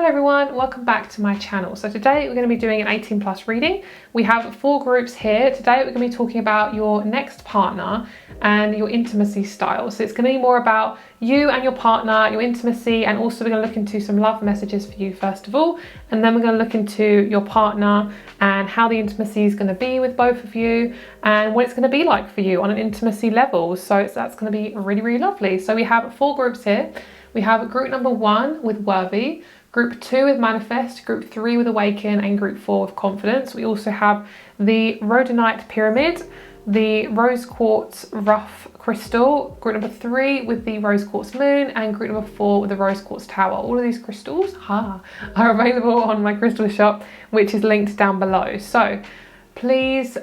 Hello everyone, welcome back to my channel. So today we're going to be doing an 18+ reading. We have 4 groups here. Today we're going to be talking about your next partner and your intimacy style. So it's going to be more about you and your partner, your intimacy, and also we're going to look into some love messages for you first of all, and then we're going to look into your partner and how the intimacy is going to be with both of you and what it's going to be like for you on an intimacy level. So that's going to be really, really lovely. So we have 4 groups here. We have group number 1 with Worthy, group 2 with Manifest, group 3 with Awaken, and group 4 with Confidence. We also have the Rhodonite Pyramid, the Rose Quartz Rough Crystal, group number 3 with the Rose Quartz Moon, and group number 4 with the Rose Quartz Tower. All of these crystals are available on my crystal shop, which is linked down below. So please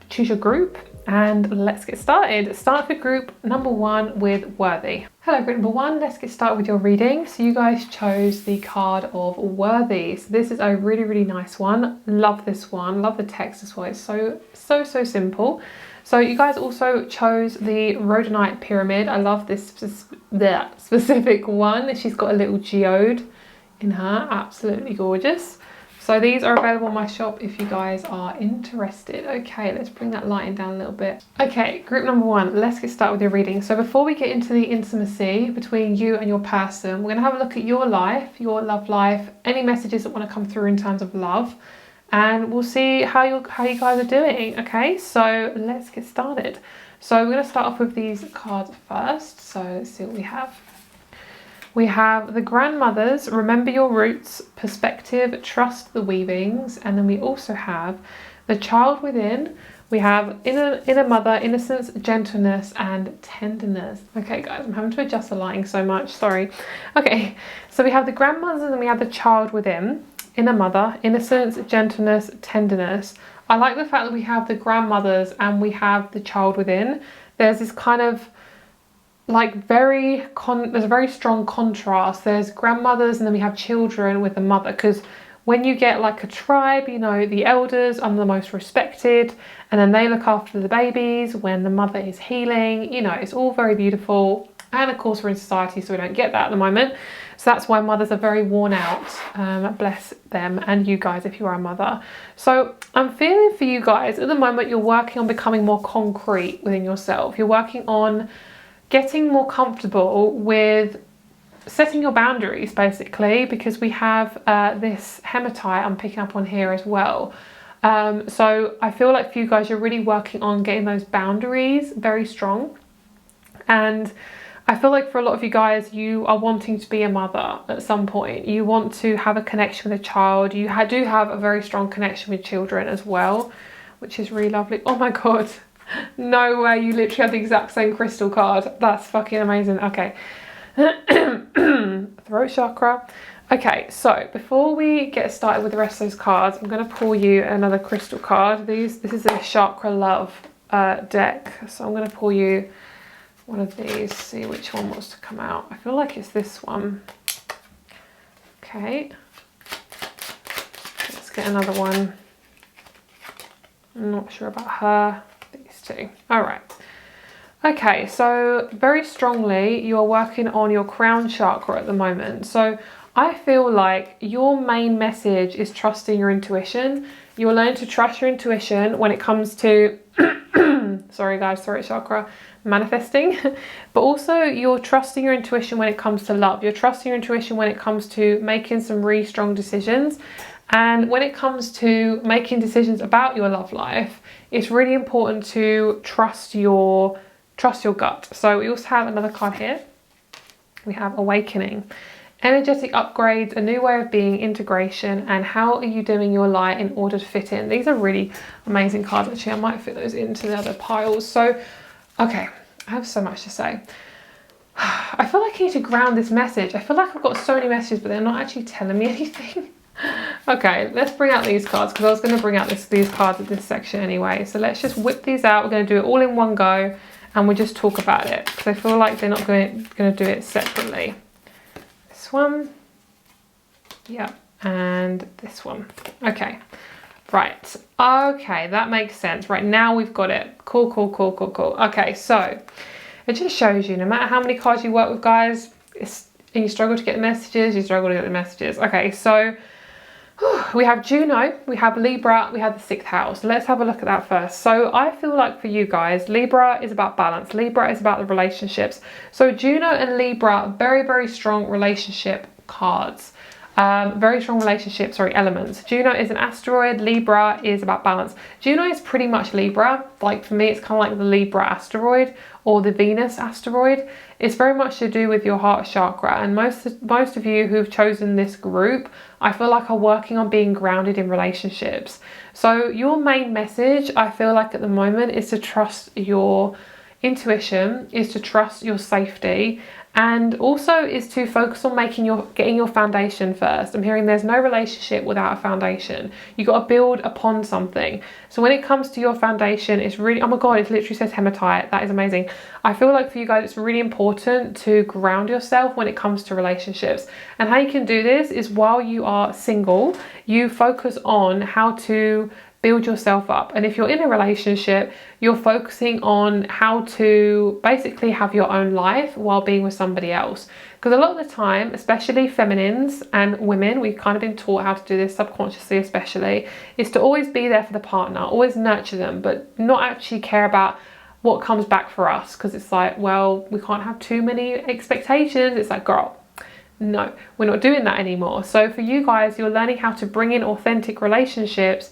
choose your group and let's get started. Start with group number 1 with Worthy. Hello group number 1, let's get started with your reading. So you guys chose the card of Worthy. So this is a really, really nice one. Love this one, love the text as well. It's so simple. So you guys also chose the Rhodonite Pyramid. I love this specific one. She's got a little geode in her, absolutely gorgeous. So these are available in my shop if you guys are interested. Okay, let's bring that lighting down a little bit. Okay, group number 1, let's get started with your reading. So before we get into the intimacy between you and your person, we're gonna have a look at your life, your love life, any messages that wanna come through in terms of love, and we'll see how you guys are doing, okay? So let's get started. So we're gonna start off with these cards first. So let's see what we have. We have the Grandmothers, Remember Your Roots, Perspective, Trust the Weavings, and then we also have the Child Within. We have inner Mother, Innocence, Gentleness, and Tenderness. Okay guys, I'm having to adjust the lighting so much, sorry. Okay, so we have the Grandmothers and we have the Child Within, Inner Mother, Innocence, Gentleness, Tenderness. I like the fact that we have the Grandmothers and we have the Child Within. There's this kind of like there's a very strong contrast. There's grandmothers and then we have children with the mother, because when you get like a tribe, you know, the elders are the most respected and then they look after the babies when the mother is healing, you know, it's all very beautiful. And of course we're in society so we don't get that at the moment, so that's why mothers are very worn out. Bless them, and you guys if you are a mother. So I'm feeling for you guys at the moment you're working on becoming more concrete within yourself. You're working on getting more comfortable with setting your boundaries basically, because we have this hematite I'm picking up on here as well. So I feel like for you guys you're really working on getting those boundaries very strong, and I feel like for a lot of you guys you are wanting to be a mother at some point. You want to have a connection with a child. You do have a very strong connection with children as well, which is really lovely. Oh my god, no way, you literally have the exact same crystal card. That's fucking amazing. Okay. Throat chakra. Okay, so before we get started with the rest of those cards, I'm going to pull you another crystal card. This is a chakra love deck. So I'm going to pull you one of these, see which one wants to come out. I feel like it's this one. Okay. Let's get another one. I'm not sure about her. These two. All right. Okay, so very strongly you are working on your crown chakra at the moment. So I feel like your main message is trusting your intuition. You're learning to trust your intuition when it comes to sorry guys, throat chakra, manifesting, but also you're trusting your intuition when it comes to love. You're trusting your intuition when it comes to making some really strong decisions. And when it comes to making decisions about your love life, it's really important to trust your gut. So we also have another card here. We have Awakening. Energetic upgrades, a new way of being, integration, and how are you doing your light in order to fit in. These are really amazing cards actually. I might fit those into the other piles. So, okay, I have so much to say. I feel like I need to ground this message. I feel like I've got so many messages, but they're not actually telling me anything. Okay, let's bring out these cards, because I was going to bring out these cards at this section anyway. So let's just whip these out. We're going to do it all in one go and we'll just talk about it, because I feel like they're not going to do it separately. This one, yeah, and this one. Okay, right. Okay, that makes sense. Right, now we've got it. Cool. Okay, so it just shows you no matter how many cards you work with, guys, and you struggle to get the messages, you struggle to get the messages. Okay, so we have Juno, we have Libra, we have the 6th house. Let's have a look at that first. So I feel like for you guys, Libra is about balance. Libra is about the relationships. So Juno and Libra, very, very strong relationship cards. Very strong relationship, elements. Juno is an asteroid, Libra is about balance. Juno is pretty much Libra. Like for me, it's kind of like the Libra asteroid or the Venus asteroid. It's very much to do with your heart chakra, and most of you who've chosen this group, I feel like are working on being grounded in relationships. So your main message, I feel like at the moment, is to trust your intuition, is to trust your safety, and also is to focus on getting your foundation first. I'm hearing there's no relationship without a foundation. You got to build upon something. So when it comes to your foundation, it's really, oh my God, it literally says hematite. That is amazing. I feel like for you guys, it's really important to ground yourself when it comes to relationships. And how you can do this is while you are single, you focus on how to build yourself up. And if you're in a relationship, you're focusing on how to basically have your own life while being with somebody else. Because a lot of the time, especially feminines and women, we've kind of been taught how to do this subconsciously, especially, is to always be there for the partner, always nurture them, but not actually care about what comes back for us. Because it's like, well, we can't have too many expectations. It's like, girl, no, we're not doing that anymore. So for you guys, you're learning how to bring in authentic relationships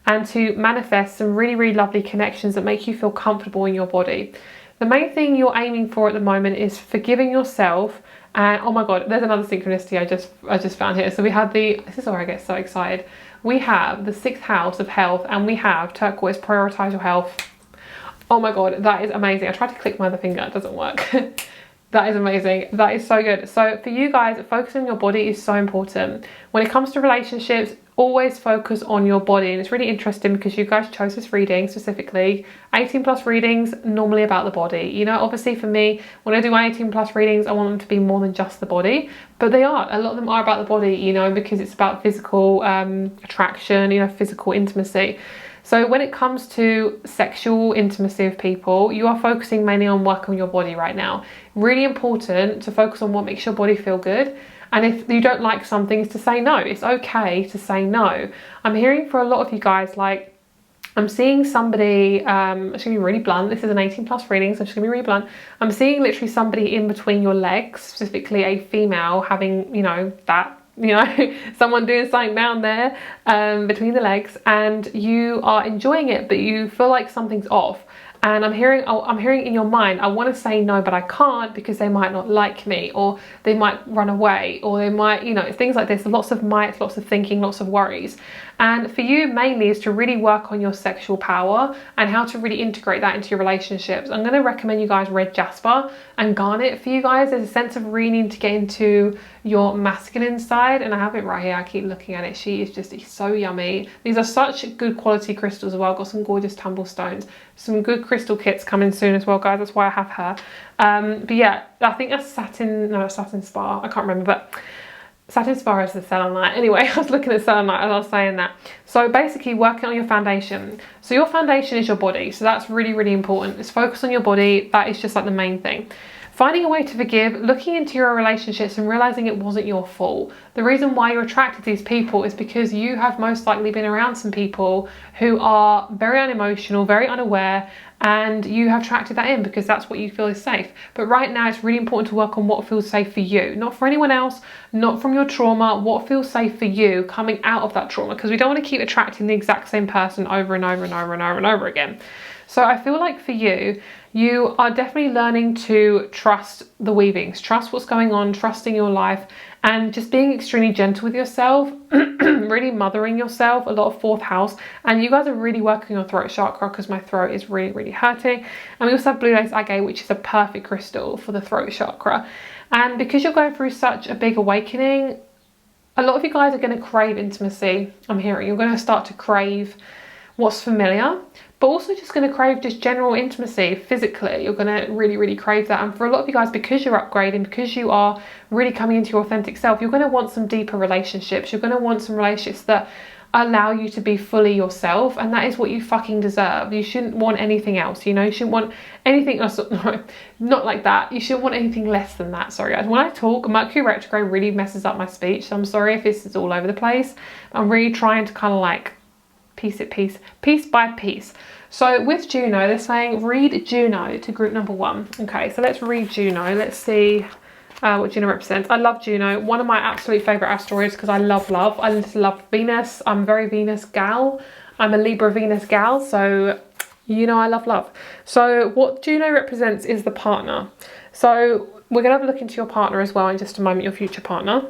and to manifest some really, really lovely connections that make you feel comfortable in your body. The main thing you're aiming for at the moment is forgiving yourself. And oh my God, there's another synchronicity I just found here. So we have this is where I get so excited. We have the 6th house of health, and we have turquoise, prioritize your health. Oh my God, that is amazing. I tried to click my other finger, it doesn't work. That is amazing. That is so good. So for you guys, focusing on your body is so important. When it comes to relationships, always focus on your body. And it's really interesting because you guys chose this reading specifically. 18+ readings, normally about the body. You know, obviously for me, when I do my 18+ readings, I want them to be more than just the body. But they are. A lot of them are about the body, you know, because it's about physical attraction, you know, physical intimacy. So when it comes to sexual intimacy with people, you are focusing mainly on working on your body right now. Really important to focus on what makes your body feel good. And if you don't like something, is to say no. It's okay to say no. I'm hearing for a lot of you guys, like, I'm seeing somebody, I'm just gonna be really blunt. This is an 18+ reading, so I'm just gonna be really blunt. I'm seeing literally somebody in between your legs, specifically a female having, you know, someone doing something down there between the legs, and you are enjoying it, but you feel like something's off. And I'm hearing in your mind, I want to say no, but I can't because they might not like me, or they might run away, or they might, you know, things like this. Lots of might, lots of thinking, lots of worries. And for you mainly is to really work on your sexual power and how to really integrate that into your relationships. I'm going to recommend you guys red jasper and garnet for you guys. There's a sense of really needing to get into your masculine side, and I have it right here. I keep looking at it. She is just so yummy. These are such good quality crystals as well. Got some gorgeous tumble stones, some good crystal kits coming soon as well, guys. That's why I have her. But yeah, I think that's satin spar. I can't remember, but satin spar is the selenite. Anyway, I was looking at selenite as I was saying that. So basically working on your foundation. So your foundation is your body. So that's really, really important. It's focus on your body. That is just like the main thing. Finding a way to forgive, looking into your relationships and realizing it wasn't your fault. The reason why you're attracted to these people is because you have most likely been around some people who are very unemotional, very unaware, and you have attracted that in because that's what you feel is safe. But right now it's really important to work on what feels safe for you, not for anyone else, not from your trauma, what feels safe for you coming out of that trauma, because we don't want to keep attracting the exact same person over and over and over and over and over again. So I feel like for you, you are definitely learning to trust the weavings, trust what's going on, trusting your life, and just being extremely gentle with yourself, really mothering yourself, a lot of 4th house. And you guys are really working your throat chakra because my throat is really, really hurting. And we also have blue lace agate, which is a perfect crystal for the throat chakra. And because you're going through such a big awakening, a lot of you guys are going to crave intimacy. I'm hearing you're going to start to crave what's familiar, but also just going to crave just general intimacy physically. You're going to really, really crave that. And for a lot of you guys, because you're upgrading, because you are really coming into your authentic self, you're going to want some deeper relationships. You're going to want some relationships that allow you to be fully yourself, and that is what you fucking deserve. You shouldn't want anything else, you know. You shouldn't want anything else. No, not like that. You shouldn't want anything less than that. Sorry guys, when I talk, Mercury retrograde really messes up my speech, so I'm sorry if this is all over the place. I'm really trying to kind of like piece by piece. So with Juno, they're saying read Juno to group number 1. Okay, so let's read Juno. Let's see what Juno represents. I love Juno, one of my absolute favourite asteroids, because I love love. I just love Venus. I'm a very Venus gal. I'm a Libra Venus gal, so you know I love love. So what Juno represents is the partner. So we're going to have a look into your partner as well in just a moment, your future partner.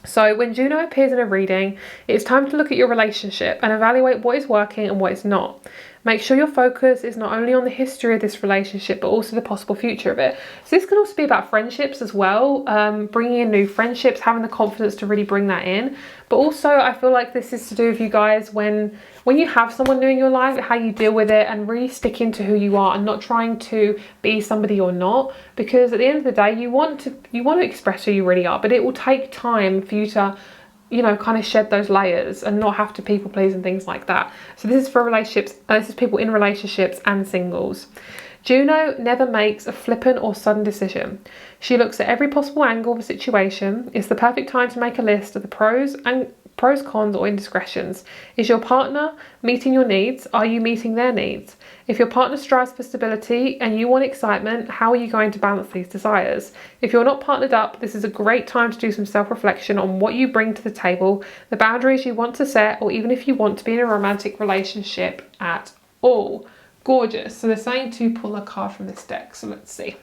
So when Juno appears in a reading, it's time to look at your relationship and evaluate what is working and what is not. Make sure your focus is not only on the history of this relationship, but also the possible future of it. So this could also be about friendships as well, bringing in new friendships, having the confidence to really bring that in. But also I feel like this is to do with you guys when you have someone new in your life, how you deal with it, and really sticking to who you are and not trying to be somebody you're not. Because at the end of the day, you want to express who you really are, but it will take time for you to, you know, kind of shed those layers and not have to people please and things like that. So this is for relationships, this is people in relationships and singles. Juno never makes a flippant or sudden decision. She looks at every possible angle of a situation. It's the perfect time to make a list of the pros, cons or indiscretions. Is your partner meeting your needs? Are you meeting their needs? If your partner strives for stability and you want excitement, how are you going to balance these desires? If you're not partnered up, this is a great time to do some self-reflection on what you bring to the table, the boundaries you want to set, or even if you want to be in a romantic relationship at all. Gorgeous. So they're saying to pull a card from this deck. So let's see.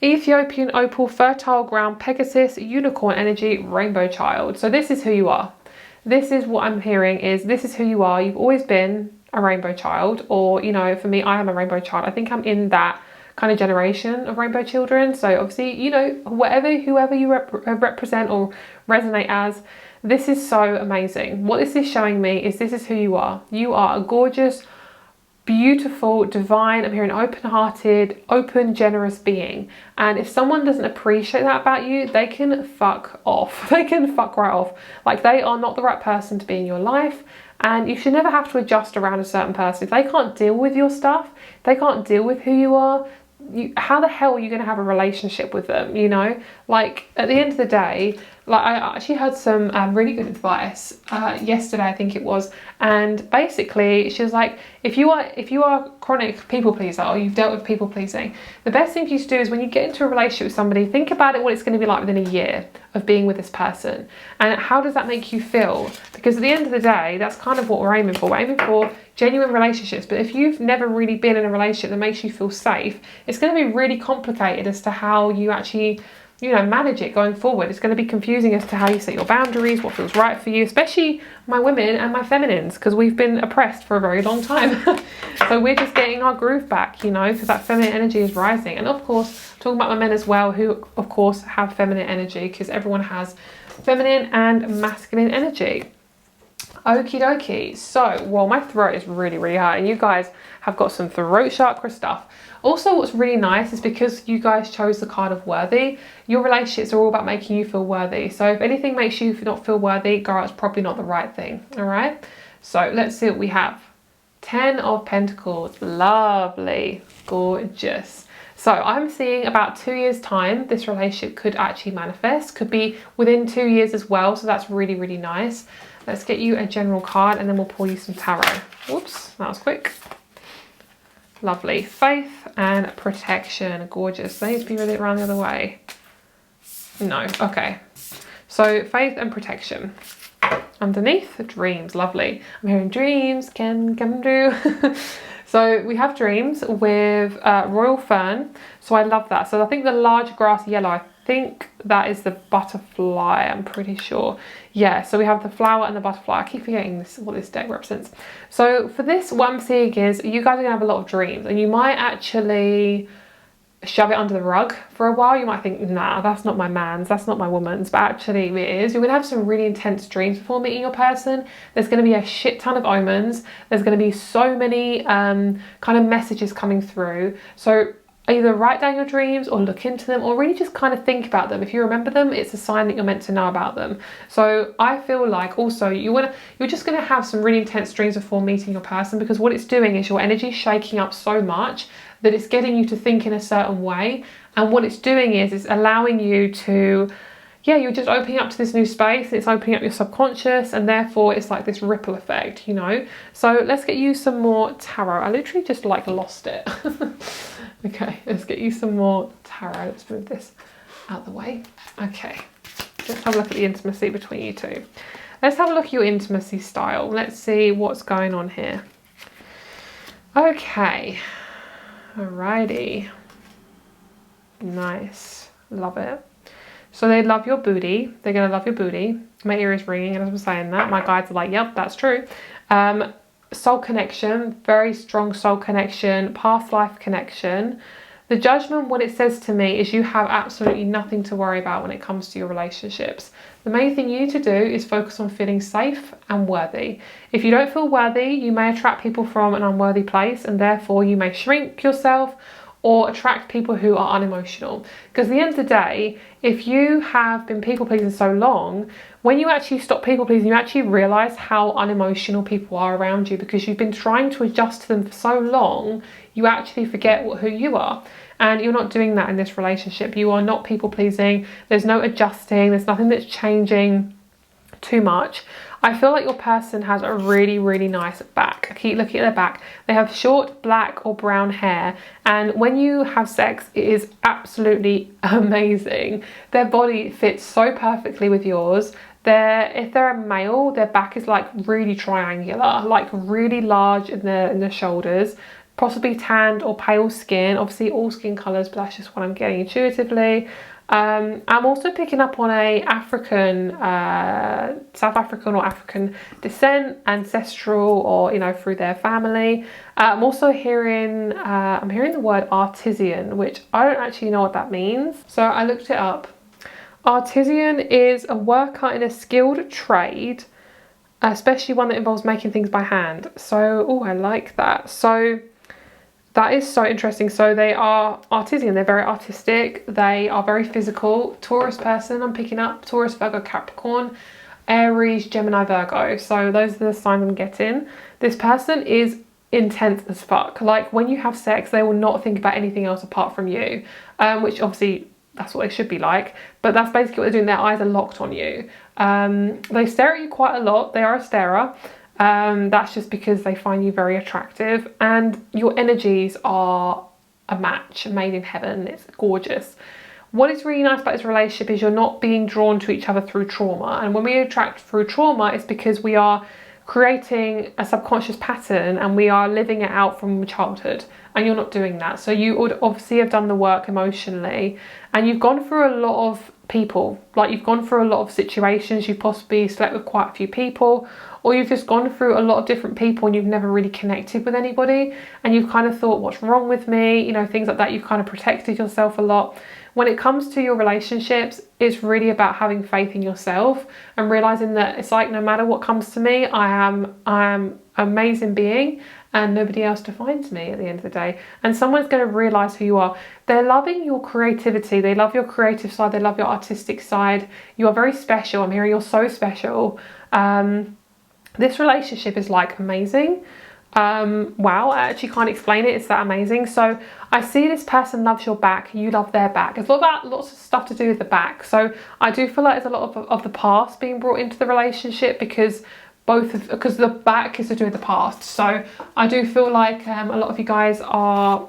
Ethiopian opal, fertile ground, Pegasus, unicorn energy, rainbow child. So this is who you are. This is what I'm hearing is this is who you are. You've always been a rainbow child, or, you know, for me, I am a rainbow child. I think I'm in that kind of generation of rainbow children. So obviously, you know, whoever you represent or resonate as, this is so amazing. What this is showing me is this is who you are. You are a gorgeous, beautiful, divine, I'm hearing open-hearted, open, generous being. And if someone doesn't appreciate that about you, they can fuck off. They can fuck right off. Like, they are not the right person to be in your life. And you should never have to adjust around a certain person. If they can't deal with your stuff, they can't deal with who you are, how the hell are you going to have a relationship with them, you know? Like, at the end of the day, like, I actually had some really good advice yesterday, I think it was, and basically she was like, if you are chronic people pleaser, or you've dealt with people pleasing, the best thing for you to do is when you get into a relationship with somebody, think about it, what it's going to be like within a year of being with this person, and how does that make you feel? Because at the end of the day, that's kind of what we're aiming for. We're aiming for genuine relationships. But if you've never really been in a relationship that makes you feel safe, it's going to be really complicated as to how you actually, you know, manage it going forward. It's going to be confusing as to how you set your boundaries, what feels right for you, especially my women and my feminines, because we've been oppressed for a very long time. So we're just getting our groove back, you know, because that feminine energy is rising. And of course, talking about my men as well, who of course have feminine energy, because everyone has feminine and masculine energy. Okie dokie. So, well, my throat is really, really hurt, and you guys have got some throat chakra stuff. Also, what's really nice is because you guys chose the card of worthy, your relationships are all about making you feel worthy. So if anything makes you not feel worthy, girl, it's probably not the right thing. All right. So let's see what we have. 10 of Pentacles. Lovely. Gorgeous. So I'm seeing about 2 years time, this relationship could actually manifest. Could be within 2 years as well. So that's really, really nice. Let's get you a general card and then we'll pull you some tarot. Oops, that was quick. Lovely. Faith and protection. Gorgeous. They need to be really around the other way. No. Okay. So faith and protection. Underneath, dreams. Lovely. I'm hearing dreams can come true. So we have dreams with royal fern. So I love that. So I think the large grass yellow, I think that is the butterfly, I'm pretty sure. Yeah, so we have the flower and the butterfly. I keep forgetting what this deck represents. So for this, what I'm seeing is you guys are gonna have a lot of dreams, and you might actually shove it under the rug for a while. You might think, nah, that's not my man's, that's not my woman's, but actually it is. You're gonna have some really intense dreams before meeting your person. There's gonna be a shit ton of omens. There's gonna be so many kind of messages coming through. So either write down your dreams or look into them, or really just kind of think about them. If you remember them, it's a sign that you're meant to know about them. So I feel like also you're just going to have some really intense dreams before meeting your person, because what it's doing is your energy shaking up so much that it's getting you to think in a certain way. And what it's doing is it's allowing you to, yeah, you're just opening up to this new space. It's opening up your subconscious, and therefore it's like this ripple effect, you know. So let's get you some more tarot. I literally just like lost it. Okay, let's get you some more tarot. Let's move this out of the way. Okay, let's have a look at the intimacy between you two. Let's have a look at your intimacy style. Let's see what's going on here. Okay, alrighty. Nice, love it. So they love your booty. They're going to love your booty. My ear is ringing and as I'm saying that, my guides are like, yep, that's true. Soul connection, very strong soul connection, past life connection. The judgment, what it says to me is you have absolutely nothing to worry about when it comes to your relationships. The main thing you need to do is focus on feeling safe and worthy. If you don't feel worthy, you may attract people from an unworthy place, and therefore you may shrink yourself or attract people who are unemotional. Because at the end of the day, if you have been people pleasing so long, when you actually stop people pleasing, you actually realise how unemotional people are around you, because you've been trying to adjust to them for so long, you actually forget who you are. And you're not doing that in this relationship. You are not people pleasing. There's no adjusting. There's nothing that's changing too much. I feel like your person has a really, really nice back. I keep looking at their back. They have short black or brown hair, and when you have sex, it is absolutely amazing. Their body fits so perfectly with yours. If they're a male, their back is like really triangular, like really large in the shoulders, possibly tanned or pale skin. Obviously all skin colours, but that's just what I'm getting intuitively. I'm also picking up on a African, South African or African descent, ancestral, or, you know, through their family. I'm also hearing, I'm hearing the word artisan, which I don't actually know what that means. So I looked it up. Artisan is a worker in a skilled trade, especially one that involves making things by hand. So, oh, I like that. So that is so interesting. So they are artisan, they're very artistic, they are very physical. Taurus person, I'm picking up Taurus, Virgo, Capricorn, Aries, Gemini, Virgo. So those are the signs I'm getting. This person is intense as fuck. Like when you have sex, they will not think about anything else apart from you, which obviously that's what they should be like, but that's basically what they're doing. Their eyes are locked on you. They stare at you quite a lot. They are a starer. That's just because they find you very attractive, and your energies are a match made in heaven. It's gorgeous. What is really nice about this relationship is you're not being drawn to each other through trauma. And when we attract through trauma, it's because we are creating a subconscious pattern and we are living it out from childhood, and you're not doing that. So you would obviously have done the work emotionally, and you've gone through a lot of people, like you've gone through a lot of situations. You've possibly slept with quite a few people, or you've just gone through a lot of different people and you've never really connected with anybody, and you've kind of thought, what's wrong with me, you know, things like that. You've kind of protected yourself a lot. When it comes to your relationships, it's really about having faith in yourself and realizing that it's like, no matter what comes to me, I am an amazing being, and nobody else defines me at the end of the day. And someone's going to realize who you are. They're loving your creativity. They love your creative side. They love your artistic side. You are very special. I'm hearing you're so special. This relationship is like amazing. Wow, I actually can't explain it. It's that amazing. So I see this person loves your back. You love their back. It's lots of stuff to do with the back. So I do feel like there's a lot of the past being brought into the relationship, because the back is to do with the past. So I do feel like a lot of you guys are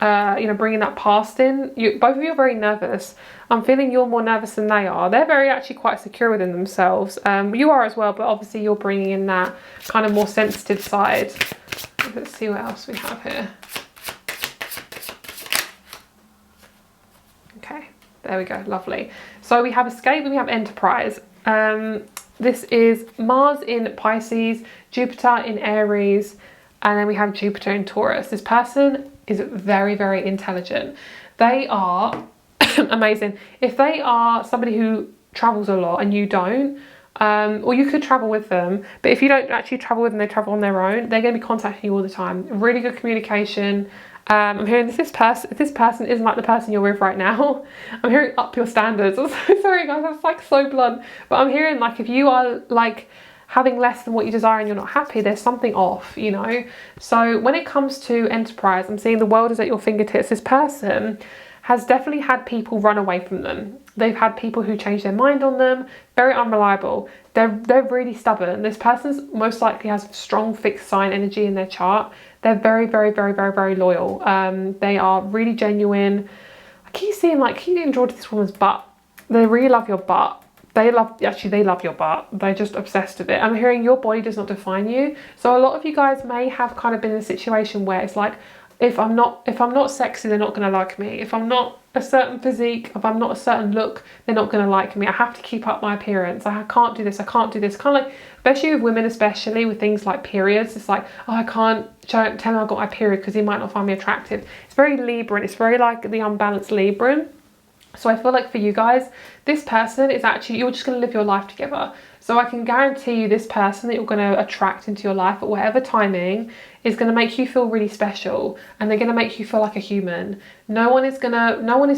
you know, bringing that past in. Both of you are very nervous. I'm feeling you're more nervous than they are. They're actually quite secure within themselves. You are as well, but obviously you're bringing in that kind of more sensitive side. Let's see what else we have here. Okay, there we go, lovely. So we have escape and we have enterprise. This is Mars in Pisces, Jupiter in Aries, and then we have Jupiter in Taurus. This person is very, very intelligent. They are amazing. If they are somebody who travels a lot and you don't, or you could travel with them, but if you don't actually travel with them, they travel on their own, they're going to be contacting you all the time. Really good communication. I'm hearing this person, if this person isn't like the person you're with right now, I'm hearing up your standards. I'm so sorry guys, that's like so blunt. But I'm hearing like if you are like having less than what you desire and you're not happy, there's something off, you know? So when it comes to enterprise, I'm seeing the world is at your fingertips. This person has definitely had people run away from them. They've had people who change their mind on them, very unreliable. They're really stubborn. This person's most likely has strong fixed sign energy in their chart. They're very, very, very, very, very loyal. They are really genuine. I keep seeing like, keep getting drawn to this woman's butt. They really love your butt. They love your butt. They're just obsessed with it. I'm hearing your body does not define you. So a lot of you guys may have kind of been in a situation where it's like, if I'm not sexy, they're not going to like me. If I'm not a certain physique, if I'm not a certain look, they're not going to like me. I have to keep up my appearance. I can't do this. I can't do this. Kind of like, especially with women, especially with things like periods. It's like, oh, I can't tell him I've got my period because he might not find me attractive. It's very Libran. It's very like the unbalanced Libran. So I feel like for you guys, this person is actually, you're just going to live your life together. So I can guarantee you this person that you're going to attract into your life at whatever timing is going to make you feel really special, and they're going to make you feel like a human. No one is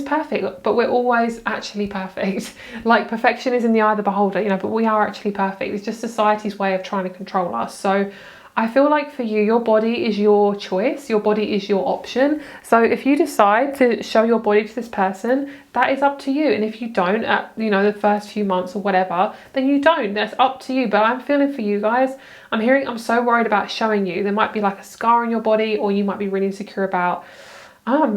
perfect, but we're always actually perfect. Like perfection is in the eye of the beholder, you know, but we are actually perfect. It's just society's way of trying to control us. So I feel like for you, your body is your choice, your body is your option. So if you decide to show your body to this person, that is up to you. And if you don't at, you know, the first few months or whatever, then you don't, that's up to you. But I'm feeling for you guys, I'm so worried about showing you. There might be like a scar on your body, or you might be really insecure about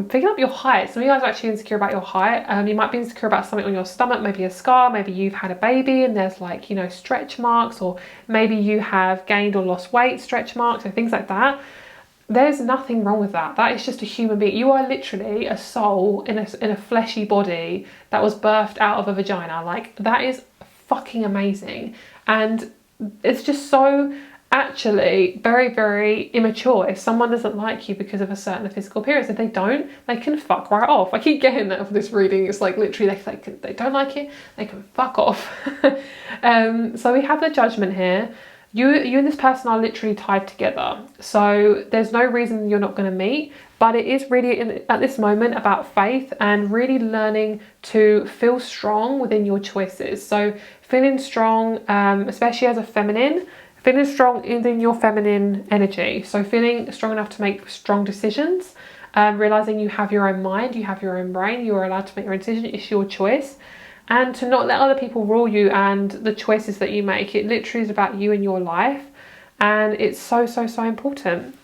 picking up your height. Some of you guys are actually insecure about your height. You might be insecure about something on your stomach, maybe a scar, maybe you've had a baby and there's like, you know, stretch marks, or maybe you have gained or lost weight, stretch marks, and things like that. There's nothing wrong with that. That is just a human being. You are literally a soul in a fleshy body that was birthed out of a vagina. Like, that is fucking amazing. And it's just so actually very, very immature if someone doesn't like you because of a certain physical appearance. If they don't, they can fuck right off. I keep getting that for this reading. It's like literally they don't like it, they can fuck off. So we have the Judgment here. You and this person are literally tied together. So there's no reason you're not going to meet, but it is really at this moment about faith and really learning to feel strong within your choices. So feeling strong, especially as a feminine, feeling strong in your feminine energy. So feeling strong enough to make strong decisions, realizing you have your own mind, you have your own brain, you are allowed to make your own decision, it's your choice. And to not let other people rule you and the choices that you make. It literally is about you and your life. And it's so, so, so important.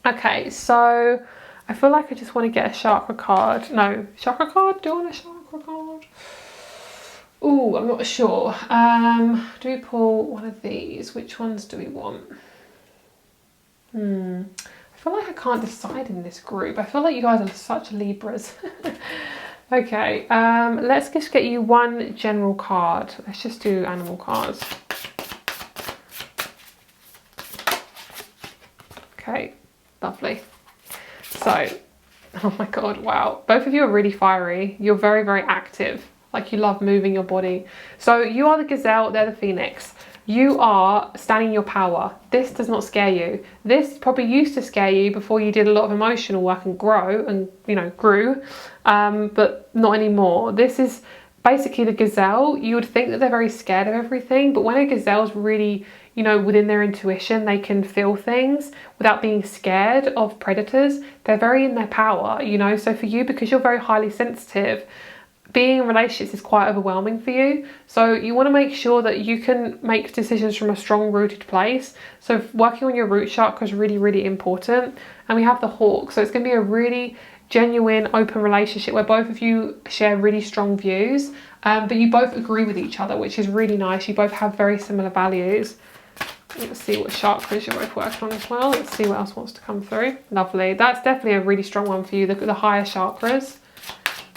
Okay, so I feel like I just want to get a chakra card. No, chakra card? Do I want a chakra card? Oh, I'm not sure. Do we pull one of these? Which ones do we want? I feel like I can't decide in this group. I feel like you guys are such Libras. Okay, let's just get you one general card. Let's just do animal cards. Okay, lovely. So, oh my God, wow. Both of you are really fiery. You're very, very active. Like, you love moving your body. So you are the gazelle, they're the phoenix. You are standing in your power. This does not scare you. This probably used to scare you before you did a lot of emotional work and grew, but not anymore. This is basically the gazelle. You would think that they're very scared of everything, but when a gazelle's really, you know, within their intuition, they can feel things without being scared of predators. They're very in their power, you know. So for you, because you're very highly sensitive, being in relationships is quite overwhelming for you. So you want to make sure that you can make decisions from a strong rooted place. So working on your root chakra is really, really important. And we have the hawk. So it's going to be a really genuine, open relationship where both of you share really strong views, but you both agree with each other, which is really nice. You both have very similar values. Let's see what chakras you're both working on as well. Let's see what else wants to come through. Lovely. That's definitely a really strong one for you, the higher chakras.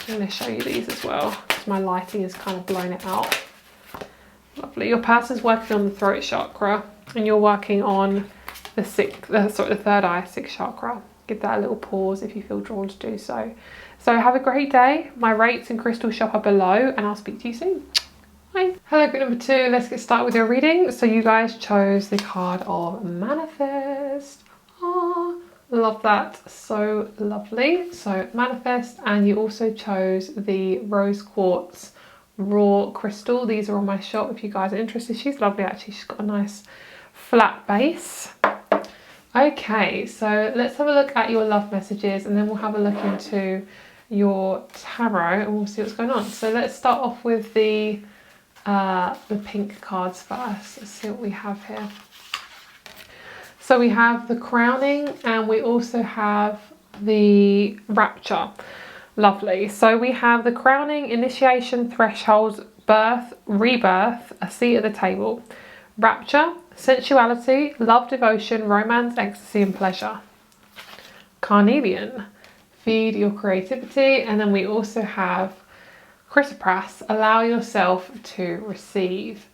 I'm going to show you these as well because my lighting has kind of blown it out. Lovely. Your person's working on the throat chakra and you're working on the third eye, sixth chakra. Give that a little pause if you feel drawn to do so. So have a great day. My rates and crystal shop are below and I'll speak to you soon. Bye. Hello, group number 2. Let's get started with your reading. So you guys chose the card of Manifest. Love that. So lovely. So manifest, and you also chose the rose quartz raw crystal. These are on my shop if you guys are interested. She's lovely actually. She's got a nice flat base. Okay, so let's have a look at your love messages, and then we'll have a look into your tarot and we'll see what's going on. So let's start off with the pink cards first. Let's see what we have here. So we have the crowning, and we also have the rapture. Lovely. So we have the crowning, initiation, threshold, birth, rebirth, a seat at the table. Rapture, sensuality, love, devotion, romance, ecstasy and pleasure. Carnelian, feed your creativity. And then we also have chrysoprase, allow yourself to receive.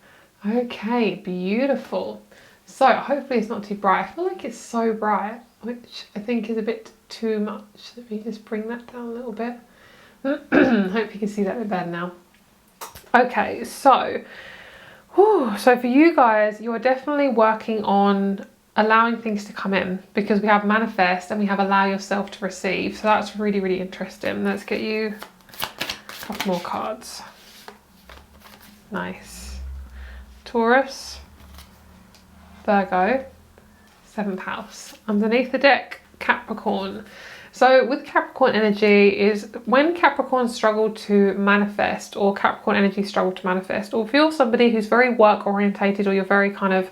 Okay, beautiful. So hopefully it's not too bright. I feel like it's so bright, which I think is a bit too much. Let me just bring that down a little bit. Hope you can see that a bit better now. Okay, so so for you guys, you are definitely working on allowing things to come in, because we have manifest and we have allow yourself to receive. So that's really, really interesting. Let's get you a couple more cards. Nice. Taurus, Virgo, 7th house. Underneath the deck, Capricorn. So with Capricorn energy is when Capricorn struggle to manifest, or Capricorn energy struggle to manifest, or if you're somebody who's very work orientated, or you're very kind of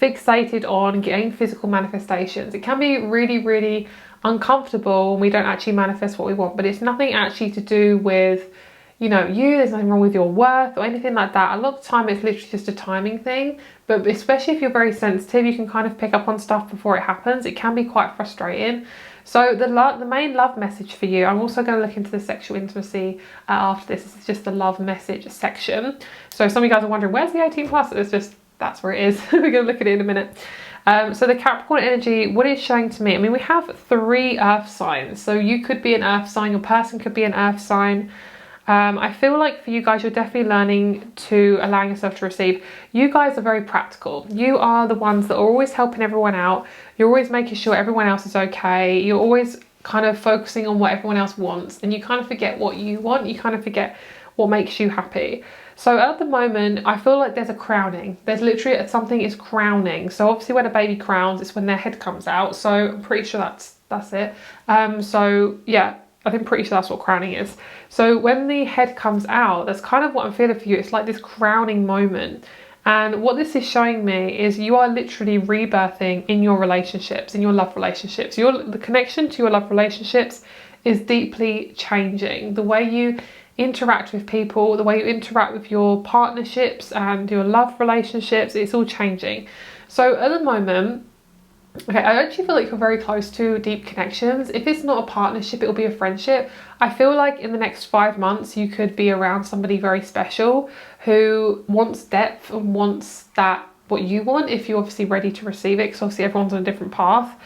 fixated on getting physical manifestations, it can be really, really uncomfortable when we don't actually manifest what we want. But it's nothing actually to do with, you know, there's nothing wrong with your worth or anything like that. A lot of the time it's literally just a timing thing, but especially if you're very sensitive, you can kind of pick up on stuff before it happens. It can be quite frustrating. So the main love message for you, I'm also going to look into the sexual intimacy after this. This is just the love message section. So some of you guys are wondering, where's the 18 plus? It's just, that's where it is. We're going to look at it in a minute. So the Capricorn energy, what it's showing to me, I mean, we have 3 earth signs. So you could be an earth sign, your person could be an earth sign. I feel like for you guys, you're definitely learning to allow yourself to receive. You guys are very practical. You are the ones that are always helping everyone out. You're always making sure everyone else is okay. You're always kind of focusing on what everyone else wants, and you kind of forget what you want. You kind of forget what makes you happy. So at the moment, I feel like there's a crowning. There's literally something is crowning. So obviously when a baby crowns, it's when their head comes out. So I'm pretty sure that's it. So yeah, I'm pretty sure that's what crowning is. So when the head comes out, that's kind of what I'm feeling for you. It's like this crowning moment. And what this is showing me is you are literally rebirthing in your relationships, in your love relationships. The connection to your love relationships is deeply changing. The way you interact with people, the way you interact with your partnerships and your love relationships, it's all changing. So at the moment, okay, I actually feel like you're very close to deep connections. If it's not a partnership, it will be a friendship. I feel like in the next 5 months, you could be around somebody very special who wants depth and wants that, what you want, if you're obviously ready to receive it, because obviously everyone's on a different path.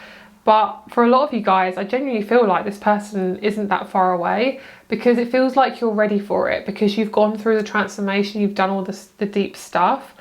But for a lot of you guys, I genuinely feel like this person isn't that far away, because it feels like you're ready for it, because you've gone through the transformation, you've done all the deep stuff.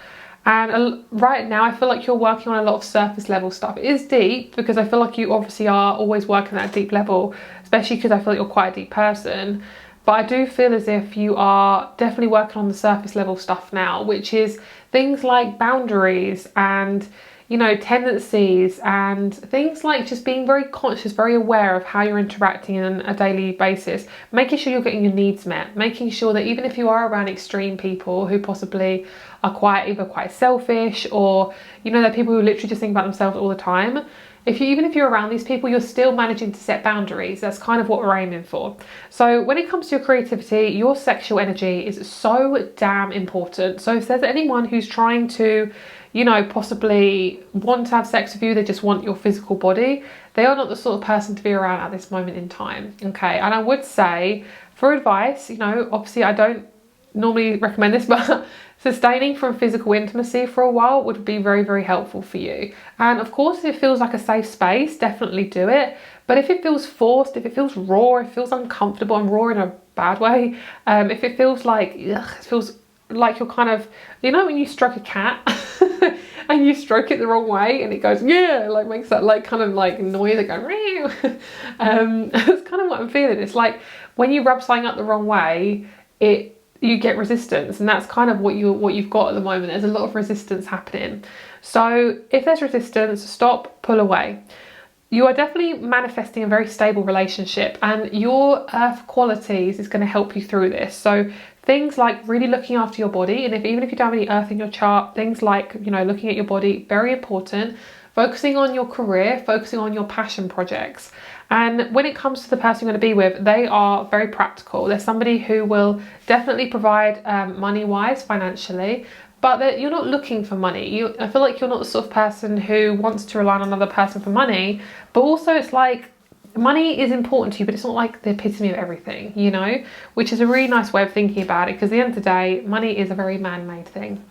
And right now, I feel like you're working on a lot of surface level stuff. It is deep, because I feel like you obviously are always working at a deep level, especially because I feel like you're quite a deep person. But I do feel as if you are definitely working on the surface level stuff now, which is things like boundaries and, you know, tendencies and things like just being very conscious, very aware of how you're interacting on a daily basis, making sure you're getting your needs met, making sure that even if you are around extreme people who possibly are either quite selfish, or, you know, they're people who literally just think about themselves all the time. Even if you're around these people, you're still managing to set boundaries. That's kind of what we're aiming for. So when it comes to your creativity, your sexual energy is so damn important. So if there's anyone who's trying to, you know, possibly want to have sex with you, they just want your physical body, they are not the sort of person to be around at this moment in time. Okay, and I would say, for advice, you know, obviously I don't normally recommend this, but sustaining from physical intimacy for a while would be very, very helpful for you. And of course, if it feels like a safe space, definitely do it. But if it feels forced, if it feels raw, if it feels uncomfortable, and raw in a bad way, if it feels like, it feels like you're kind of, you know, when you stroke a cat and you stroke it the wrong way and it goes, yeah, like makes that like kind of like noise that goes, that's kind of what I'm feeling. It's like when you rub something up the wrong way, you get resistance, and that's kind of what you've got at the moment. There's a lot of resistance happening. So if there's resistance, stop, pull away. You are definitely manifesting a very stable relationship, and your earth qualities is going to help you through this. So things like really looking after your body, and even if you don't have any earth in your chart, things like, you know, looking at your body, very important. Focusing on your career, focusing on your passion projects. And when it comes to the person you're going to be with, they are very practical. They're somebody who will definitely provide money-wise, financially, but that you're not looking for money. I feel like you're not the sort of person who wants to rely on another person for money, but also it's like money is important to you, but it's not like the epitome of everything, you know, which is a really nice way of thinking about it, because at the end of the day, money is a very man-made thing.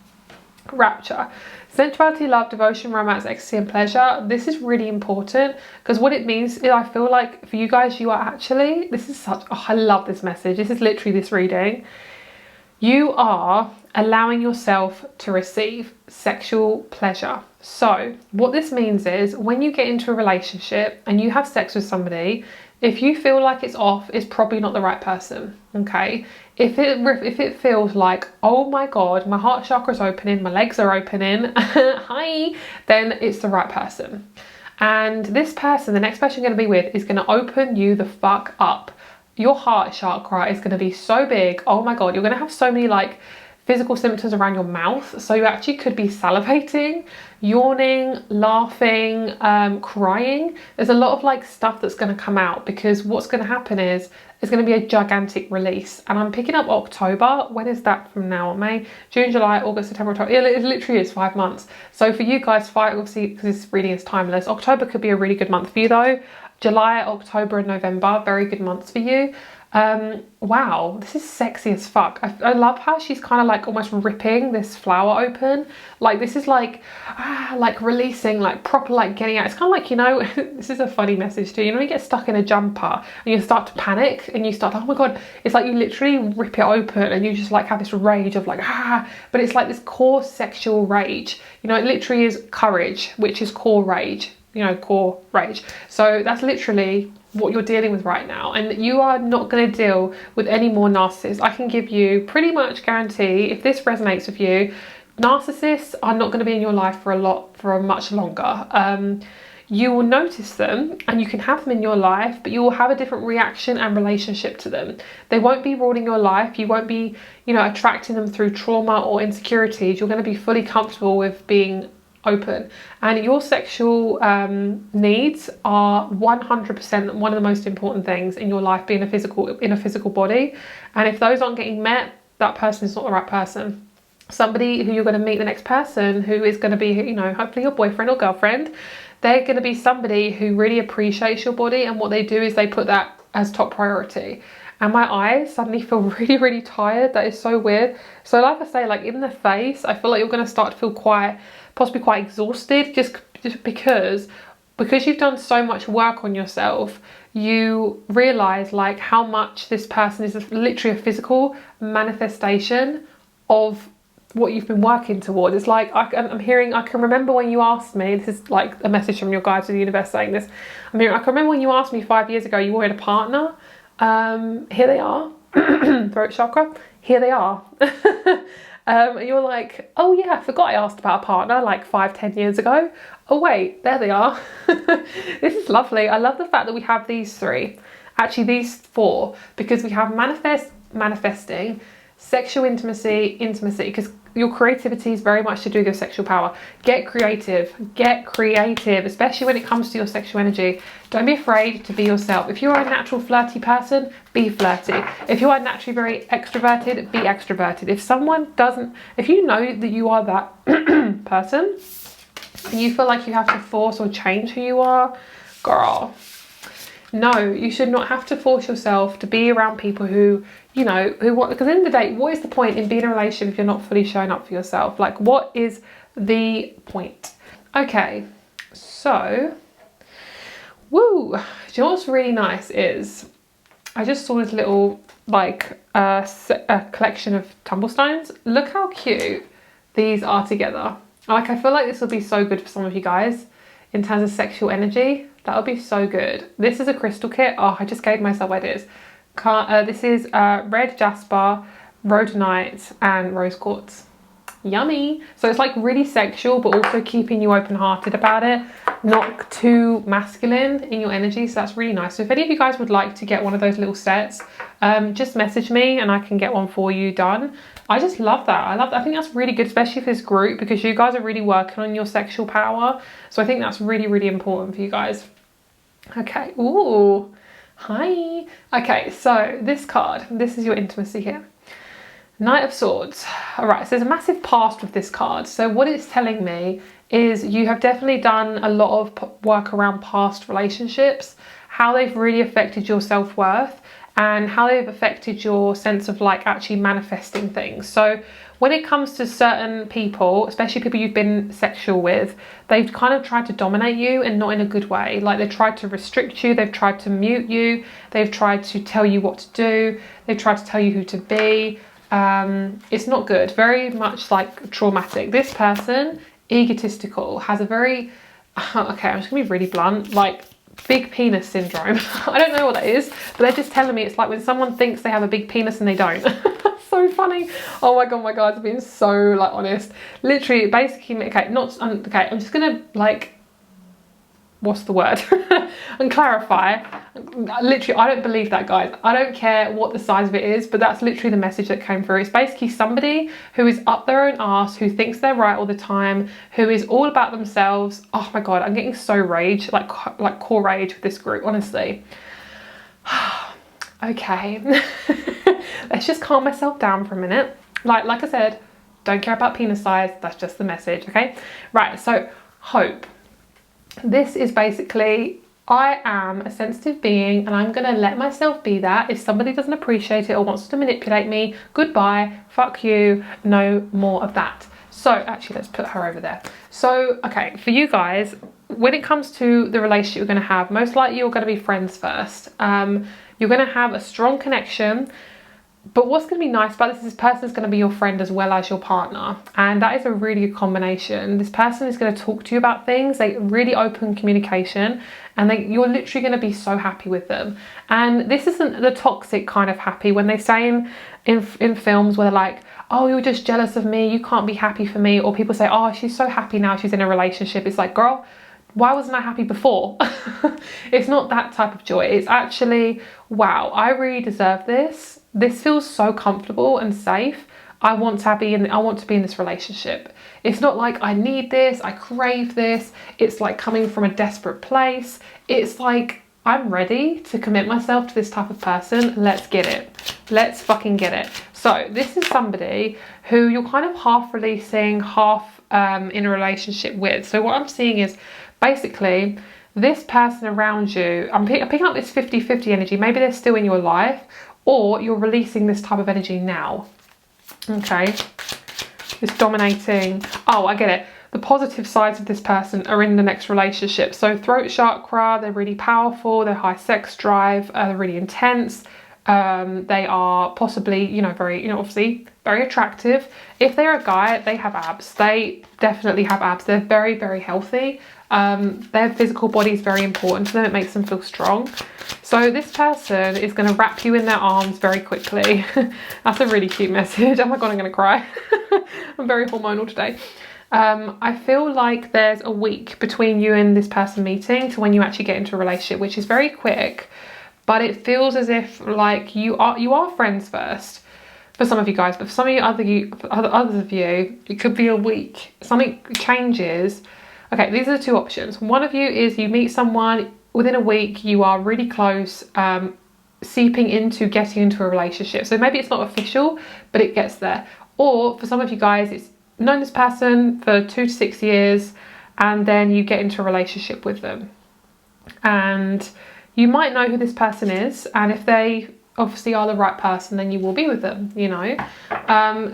Rapture. Sensuality, love, devotion, romance, ecstasy and pleasure. This is really important, because what it means is, I feel like for you guys, you are actually, this is such, oh, I love this message. This is literally this reading. You are allowing yourself to receive sexual pleasure. So what this means is, when you get into a relationship and you have sex with somebody, if you feel like it's off, it's probably not the right person, okay? If it feels like, oh my God, my heart chakra's opening, my legs are opening, hi, then it's the right person. And this person, the next person you're going to be with, is going to open you the fuck up. Your heart chakra is going to be so big. Oh my God, you're going to have so many like physical symptoms around your mouth. So you actually could be salivating, yawning, laughing, crying. There's a lot of like stuff that's going to come out, because what's going to happen is it's going to be a gigantic release. And I'm picking up October. When is that from now? May, June, July, August, September, October. Yeah, it literally is 5 months. So for you guys, obviously, because this reading is timeless, October could be a really good month for you though. July, October and November, very good months for you. Wow, this is sexy as fuck. I love how she's kind of like almost ripping this flower open. Like this is like releasing, like proper, like getting out. It's kind of like, you know, this is a funny message too. You know, when you get stuck in a jumper and you start to panic and you start, oh my God, it's like you literally rip it open and you just like have this rage of like, but it's like this core sexual rage. You know, it literally is courage, which is core rage, you know, core rage. So that's literally what you're dealing with right now, and you are not going to deal with any more narcissists. I can give you pretty much guarantee, if this resonates with you, narcissists are not going to be in your life for much longer. You will notice them and you can have them in your life, but you will have a different reaction and relationship to them. They won't be ruling your life. You won't be, you know, attracting them through trauma or insecurities. You're going to be fully comfortable with being open, and your sexual needs are 100% one of the most important things in your life, being in a physical body. And if those aren't getting met, that person is not the right person. Somebody who you're going to meet, the next person who is going to be, you know, hopefully your boyfriend or girlfriend, they're going to be somebody who really appreciates your body, and what they do is they put that as top priority. And my eyes suddenly feel really, really tired. That is so weird. So like I say, like in the face, I feel like you're going to start to feel possibly quite exhausted, just because you've done so much work on yourself. You realize like how much this person is literally a physical manifestation of what you've been working towards. It's like I can remember when you asked me, this is like a message from your guide to the universe saying this, I can remember when you asked me 5 years ago you wanted a partner. Here they are. Throat chakra, here they are. And you're like, oh yeah, I forgot I asked about a partner like 5-10 years ago. Oh wait, there they are. This is lovely. I love the fact that we have these three, actually these four, because we have manifesting, sexual intimacy, because your creativity is very much to do with your sexual power. Get creative, especially when it comes to your sexual energy. Don't be afraid to be yourself. If you're a natural flirty person, be flirty. If you are naturally very extroverted, be extroverted. If you know that you are that person, and you feel like you have to force or change who you are, girl, no, you should not have to force yourself to be around people who, you know, because at the end of the day, what is the point in being in a relationship if you're not fully showing up for yourself? Like, what is the point? Okay, so, woo, do you know what's really nice is, I just saw this little, like, a collection of tumblestones. Look how cute these are together. Like, I feel like this will be so good for some of you guys in terms of sexual energy. That would be so good. This is a crystal kit. Oh, I just gave myself ideas. This is red jasper, rhodonite, and rose quartz. Yummy. So it's like really sexual, but also keeping you open-hearted about it, not too masculine in your energy. So that's really nice. So if any of you guys would like to get one of those little sets, just message me and I can get one for you done. I just love that. I love that. I think that's really good, especially for this group, because you guys are really working on your sexual power. So I think that's really, really important for you guys. Okay. Ooh, hi. Okay, so this card, this is your intimacy here. Knight of Swords. All right, so there's a massive past with this card. So what it's telling me is you have definitely done a lot of work around past relationships, how they've really affected your self-worth and how they've affected your sense of like actually manifesting things. So when it comes to certain people, especially people you've been sexual with, they've kind of tried to dominate you and not in a good way. Like they've tried to restrict you, they've tried to mute you, they've tried to tell you what to do, they've tried to tell you who to be. It's not good, very much like traumatic. This person, egotistical, has a very, okay, I'm just gonna be really blunt, like big penis syndrome. I don't know what that is, but they're just telling me it's like when someone thinks they have a big penis and they don't. So funny. Oh my god, I'm being so like honest. Literally, basically, okay, okay, I'm just gonna like, what's the word? And clarify. Literally, I don't believe that, guys. I don't care what the size of it is, but that's literally the message that came through. It's basically somebody who is up their own arse, who thinks they're right all the time, who is all about themselves. Oh my god, I'm getting so rage, like core rage with this group, honestly. Okay. Let's just calm myself down for a minute. Like I said, don't care about penis size. That's just the message, okay? Right, so hope. This is basically, I am a sensitive being and I'm going to let myself be that. If somebody doesn't appreciate it or wants to manipulate me, goodbye, fuck you, no more of that. So actually, let's put her over there. So, okay, for you guys, when it comes to the relationship you're going to have, most likely you're going to be friends first. You're going to have a strong connection. But what's going to be nice about this person is going to be your friend as well as your partner. And that is a really good combination. This person is going to talk to you about things, like really open communication, and you're literally going to be so happy with them. And this isn't the toxic kind of happy when they say in films where they're like, oh, you're just jealous of me, you can't be happy for me. Or people say, oh, she's so happy now she's in a relationship. It's like, girl, why wasn't I happy before? It's not that type of joy. It's actually, wow, I really deserve this. This feels so comfortable and safe. I want to be in this relationship. It's not like I need this, I crave this. It's like coming from a desperate place. It's like I'm ready to commit myself to this type of person. Let's get it. Let's fucking get it. So this is somebody who you're kind of half releasing, half in a relationship with. So what I'm seeing is basically this person around you, I'm picking up this 50-50 energy. Maybe they're still in your life, or you're releasing this type of energy now. Okay, this dominating. Oh, I get it. The positive sides of this person are in the next relationship. So throat chakra, they're really powerful, they're high sex drive, they're really intense. They are possibly, very, obviously very attractive. If they're a guy, they have abs. They definitely have abs. They're very, very healthy. Their physical body is very important to them. It makes them feel strong. So this person is going to wrap you in their arms very quickly. That's a really cute message. Oh my god, I'm going to cry. I'm very hormonal today. I feel like there's a week between you and this person meeting to when you actually get into a relationship, which is very quick, but it feels as if like you are friends first for some of you guys, but for some of you others of you, it could be a week. Something changes. Okay, these are the two options. One of you is you meet someone within a week, you are really close, seeping into getting into a relationship. So maybe it's not official, but it gets there. Or for some of you guys, it's known this person for 2 to 6 years, and then you get into a relationship with them. And you might know who this person is, and if they obviously are the right person, then you will be with them,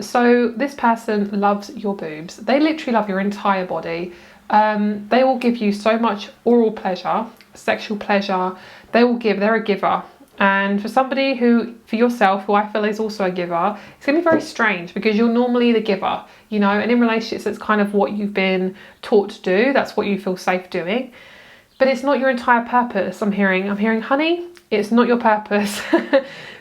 So this person loves your boobs. They literally love your entire body. They will give you so much oral pleasure, sexual pleasure. They're a giver. And for somebody for yourself, who I feel is also a giver, it's going to be very strange because you're normally the giver, you know, and in relationships, it's kind of what you've been taught to do. That's what you feel safe doing. But it's not your entire purpose. I'm hearing, honey, it's not your purpose.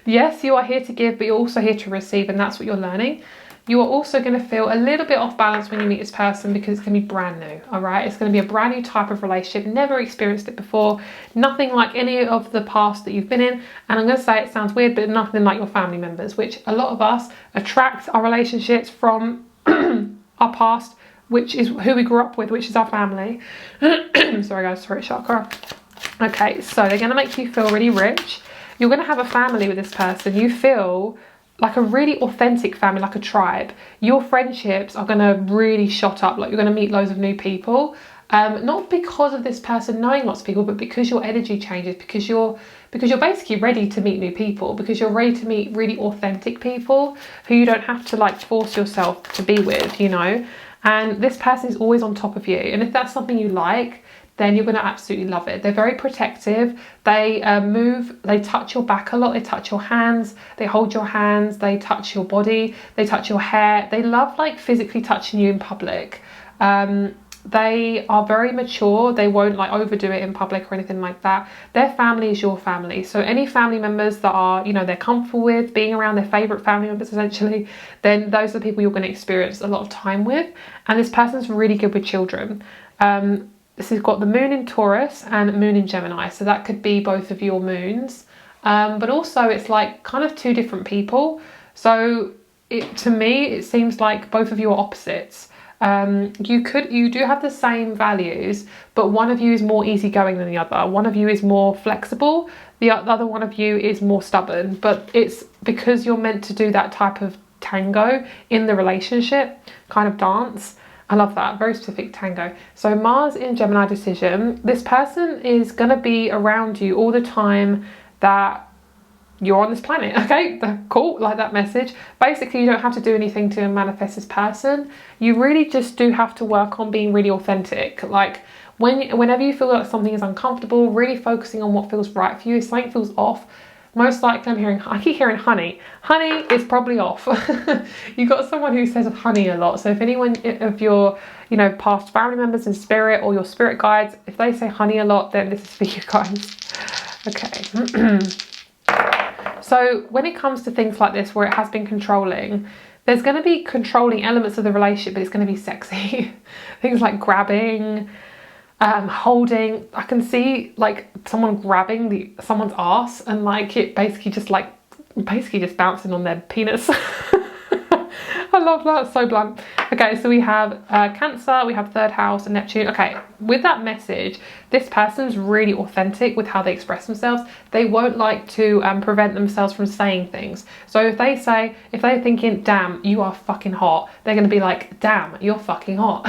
Yes, you are here to give, but you're also here to receive, and that's what you're learning. You are also going to feel a little bit off balance when you meet this person because it's going to be brand new, all right? It's going to be a brand new type of relationship, never experienced it before, nothing like any of the past that you've been in. And I'm going to say it sounds weird, but nothing like your family members, which a lot of us attract our relationships from our past, which is who we grew up with, which is our family. Sorry guys, throat chakra. Okay, so they're going to make you feel really rich. You're going to have a family with this person. You feel like a really authentic family, like a tribe. Your friendships are going to really shot up, like you're going to meet loads of new people. Not because of this person knowing lots of people, but because your energy changes, because you're basically ready to meet new people, because you're ready to meet really authentic people who you don't have to like force yourself to be with, you know. And this person is always on top of you. And if that's something you like, then you're going to absolutely love it. They're very protective. They they touch your back a lot. They touch your hands. They hold your hands. They touch your body. They touch your hair. They love like physically touching you in public. They are very mature. They won't like overdo it in public or anything like that. Their family is your family. So any family members that are, you know, they're comfortable with being around, their favorite family members essentially, then those are the people you're going to experience a lot of time with. And this person's really good with children. This has got the moon in Taurus and moon in Gemini. So that could be both of your moons. But also it's like kind of two different people. So to me, it seems like both of you are opposites. You do have the same values, but one of you is more easygoing than the other. One of you is more flexible. The other one of you is more stubborn. But it's because you're meant to do that type of tango in the relationship, kind of dance. I love that, very specific tango. So Mars in Gemini decision, this person is going to be around you all the time that you're on this planet, okay? Cool, like that message. Basically, you don't have to do anything to manifest this person. You really just do have to work on being really authentic. Like whenever you feel like something is uncomfortable, really focusing on what feels right for you. If something feels off, most likely I keep hearing honey. Honey is probably off. You've got someone who says honey a lot. So if anyone of your, you know, past family members in spirit or your spirit guides, if they say honey a lot, then this is for you guys. Okay. So when it comes to things like this, where it has been controlling, there's going to be controlling elements of the relationship, but it's going to be sexy. Things like grabbing, holding. I can see like someone grabbing someone's ass and like it basically just bouncing on their penis. I love that, so blunt. Okay, so we have Cancer, we have third house and Neptune. Okay, with that message, this person's really authentic with how they express themselves. They won't like to prevent themselves from saying things. So if they're thinking, damn, you are fucking hot, they're going to be like, damn, you're fucking hot.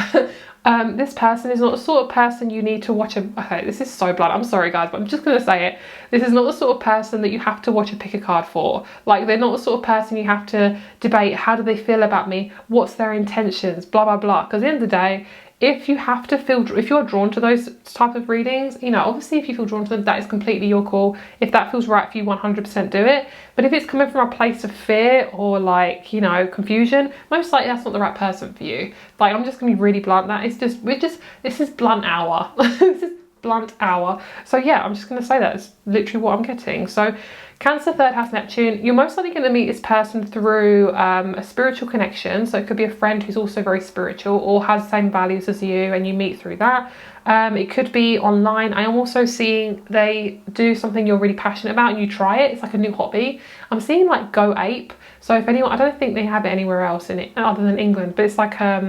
This person is not the sort of person you need to watch okay, this is so blunt, I'm sorry guys, but I'm just going to say it. This is not the sort of person that you have to watch a pick a card for. Like, they're not the sort of person you have to debate, how do they feel about me? What's their intentions? Blah, blah, blah. Because at the end of the day, if you're drawn to those type of readings, you know, obviously if you feel drawn to them, that is completely your call. If that feels right for you, 100% do it. But if it's coming from a place of fear or like, you know, confusion, most likely that's not the right person for you. Like, I'm just gonna be really blunt. This is blunt hour. This is blunt hour. So yeah, I'm just gonna say that. It's literally what I'm getting. So Cancer, third house, Neptune, you're most likely going to meet this person through a spiritual connection. So it could be a friend who's also very spiritual or has the same values as you and you meet through that. It could be online. I am also seeing they do something you're really passionate about and you try it. It's like a new hobby. I'm seeing like Go Ape. So if anyone, I don't think they have it anywhere else in it other than England, but it's like I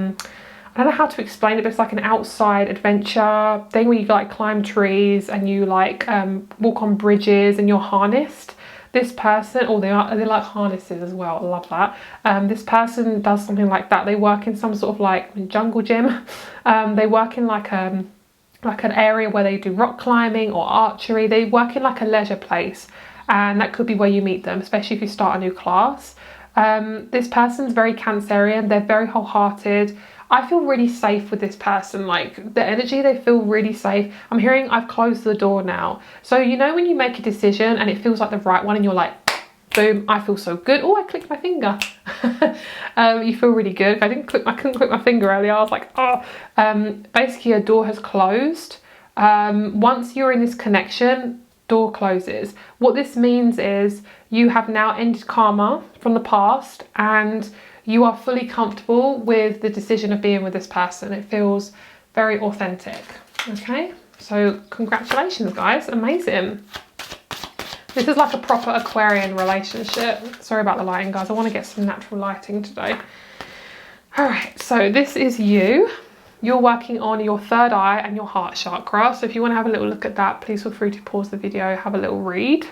don't know how to explain it, but it's like an outside adventure thing where you like climb trees and you like walk on bridges and you're harnessed. This person, they like harnesses as well, I love that. This person does something like that. They work in some sort of like jungle gym. They work in like an area where they do rock climbing or archery. They work in like a leisure place, and that could be where you meet them, especially if you start a new class. This person's very Cancerian. They're very wholehearted. I feel really safe with this person. Like the energy, they feel really safe. I'm hearing I've closed the door now. So you know when you make a decision and it feels like the right one and you're like, boom, I feel so good. Oh, I clicked my finger. You feel really good. I couldn't click my finger earlier. I was like, oh. Basically a door has closed. Once you're in this connection, door closes. What this means is you have now ended karma from the past and you are fully comfortable with the decision of being with this person. It feels very authentic. Okay, so congratulations guys, amazing. This is like a proper Aquarian relationship. Sorry about the lighting guys, I want to get some natural lighting today. All right, so this is you. You're working on your third eye and your heart chakra. So if you want to have a little look at that, please feel free to pause the video, have a little read.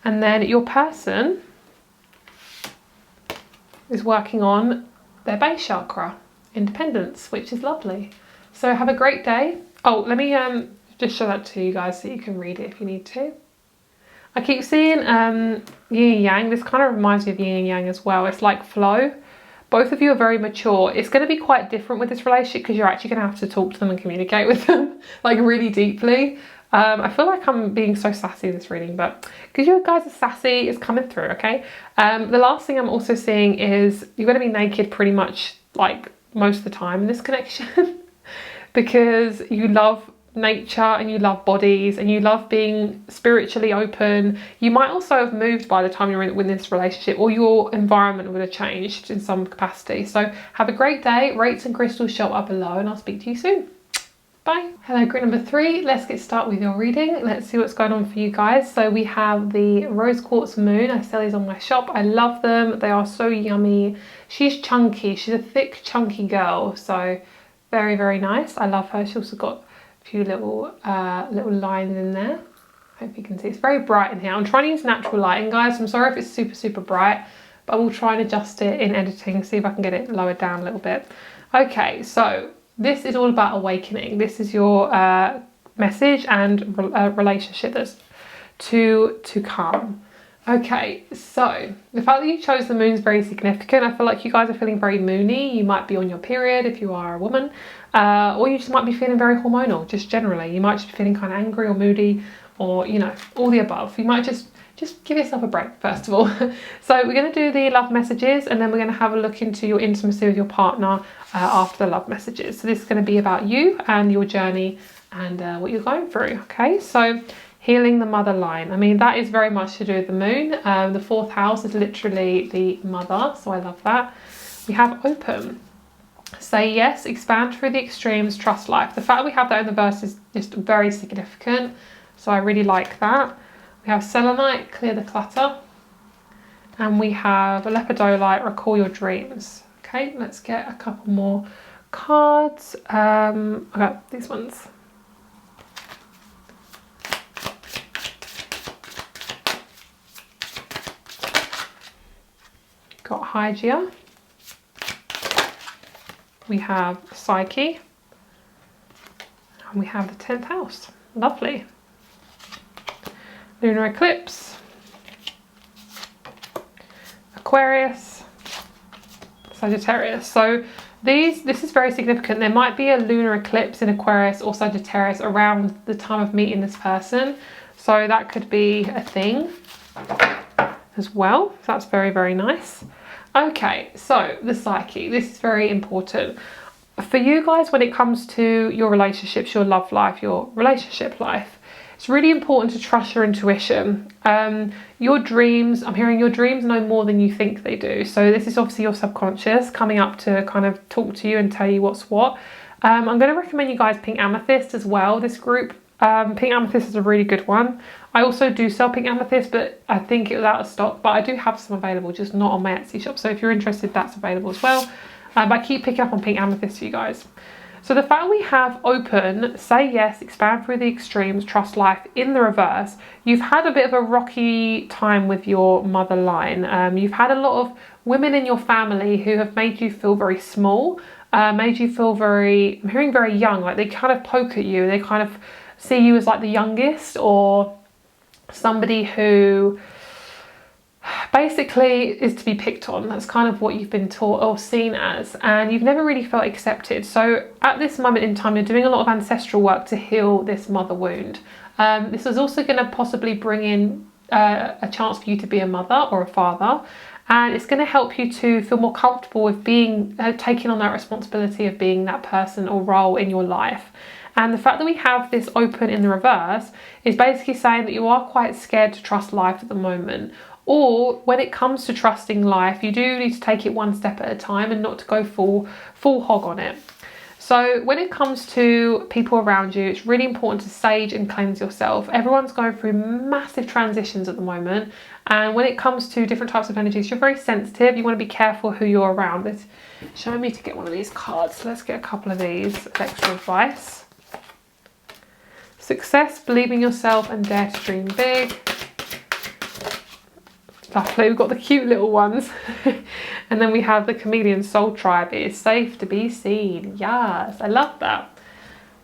And then your person is working on their base chakra, independence, which is lovely. So have a great day. Oh, let me just show that to you guys so you can read it if you need to. I keep seeing yin and yang. This kind of reminds me of yin and yang as well. It's like flow. Both of you are very mature. It's going to be quite different with this relationship because you're actually going to have to talk to them and communicate with them like really deeply. I feel like I'm being so sassy in this reading, but because you guys are sassy, it's coming through, okay? The last thing I'm also seeing is you're going to be naked pretty much like most of the time in this connection because you love nature and you love bodies and you love being spiritually open. You might also have moved by the time you're in this relationship, or your environment would have changed in some capacity. So have a great day. Rates and crystals show up below and I'll speak to you soon. Bye. Hello, group number 3. Let's get started with your reading. Let's see what's going on for you guys. So we have the rose quartz moon. I sell these on my shop. I love them. They are so yummy. She's chunky. She's a thick, chunky girl. So very, very nice. I love her. She also got a few little lines in there. Hope you can see. It's very bright in here. I'm trying to use natural lighting, guys. I'm sorry if it's super, super bright, but I will try and adjust it in editing, see if I can get it lowered down a little bit. Okay, so this is all about awakening. This is your message and relationship that's to come. Okay, so the fact that you chose the moon is very significant. I feel like you guys are feeling very moony. You might be on your period if you are a woman, or you just might be feeling very hormonal, just generally. You might just be feeling kind of angry or moody, or, you know, all the above. You might just give yourself a break, first of all. So we're going to do the love messages, and then we're going to have a look into your intimacy with your partner after the love messages. So this is going to be about you and your journey and what you're going through. Okay, so healing the mother line. I mean, that is very much to do with the moon. The 4th house is literally the mother, so I love that. We have open. Say yes, expand through the extremes, trust life. The fact that we have that in the verse is just very significant, so I really like that. We have selenite, clear the clutter. And we have a lepidolite, recall your dreams. Okay, let's get a couple more cards. Okay, these ones. Got Hygia. We have Psyche. And we have the 10th house. Lovely. Lunar eclipse, Aquarius, Sagittarius. So this is very significant. There might be a lunar eclipse in Aquarius or Sagittarius around the time of meeting this person. So that could be a thing as well. So that's very, very nice. Okay, so the Psyche. This is very important. For you guys, when it comes to your relationships, your love life, your relationship life, it's really important to trust your intuition. Your dreams, I'm hearing your dreams know more than you think they do. So this is obviously your subconscious coming up to kind of talk to you and tell you what's what. I'm going to recommend you guys pink amethyst as well, this group. Pink amethyst is a really good one. I also do sell pink amethyst, but I think it was out of stock. But I do have some available, just not on my Etsy shop. So if you're interested, that's available as well. But I keep picking up on pink amethyst for you guys. So the fact we have open, say yes, expand through the extremes, trust life in the reverse, you've had a bit of a rocky time with your mother line. You've had a lot of women in your family who have made you feel very small, made you feel very, I'm hearing very young, like they kind of poke at you, they kind of see you as like the youngest, or somebody who basically is to be picked on. That's kind of what you've been taught or seen as, and you've never really felt accepted. So at this moment in time, you're doing a lot of ancestral work to heal this mother wound. This is also going to possibly bring in a chance for you to be a mother or a father, and it's going to help you to feel more comfortable with being taking on that responsibility of being that person or role in your life. And the fact that we have this open in the reverse is basically saying that you are quite scared to trust life at the moment. Or when it comes to trusting life, you do need to take it one step at a time and not to go full hog on it. So when it comes to people around you, it's really important to sage and cleanse yourself. Everyone's going through massive transitions at the moment. And when it comes to different types of energies, you're very sensitive. You want to be careful who you're around. It's showing me to get one of these cards. So let's get a couple of these extra advice. Success, believe in yourself and dare to dream big. Lovely, we've got the cute little ones. And then we have the Chameleon Soul Tribe. It is safe to be seen. Yes, I love that.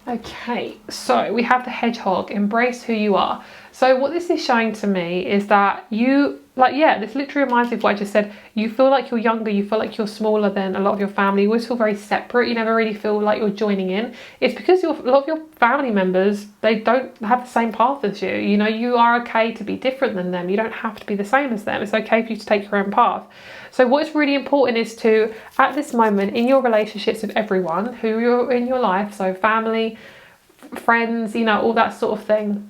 Okay, so we have the Hedgehog. Embrace who you are. So what this is showing to me is that you, this literally reminds me of what I just said. You feel like you're younger, you feel like you're smaller than a lot of your family. You always feel very separate. You never really feel like you're joining in. It's because a lot of your family members, they don't have the same path as you. You know, you are okay to be different than them. You don't have to be the same as them. It's okay for you to take your own path. So what's really important is to, at this moment, in your relationships with everyone who you're in your life, so family, friends, you know, all that sort of thing,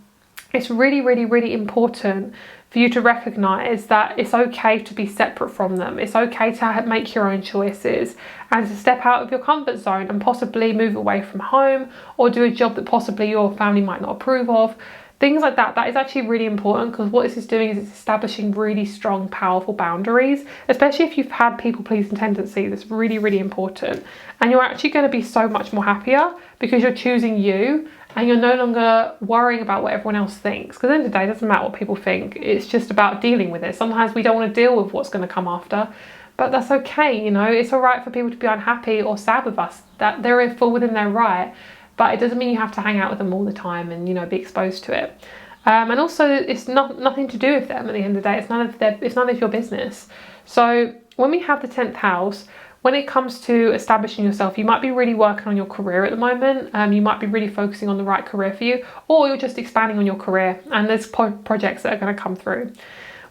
it's really, really, really important for you to recognise that it's okay to be separate from them. It's okay to make your own choices and to step out of your comfort zone and possibly move away from home or do a job that possibly your family might not approve of. Things like that, that is actually really important, because what this is doing is it's establishing really strong, powerful boundaries, especially if you've had people-pleasing tendencies. It's really, really important. And you're actually going to be so much more happier because you're choosing you and you're no longer worrying about what everyone else thinks. Because at the end of the day, it doesn't matter what people think. It's just about dealing with it. Sometimes we don't want to deal with what's going to come after, but that's okay. You know, it's all right for people to be unhappy or sad with us. That they're full within their right. But it doesn't mean you have to hang out with them all the time and, you know, be exposed to it. And also, it's nothing to do with them at the end of the day. It's none of your business. So when we have the 10th house, when it comes to establishing yourself, you might be really working on your career at the moment. You might be really focusing on the right career for you, or you're just expanding on your career and there's projects that are going to come through.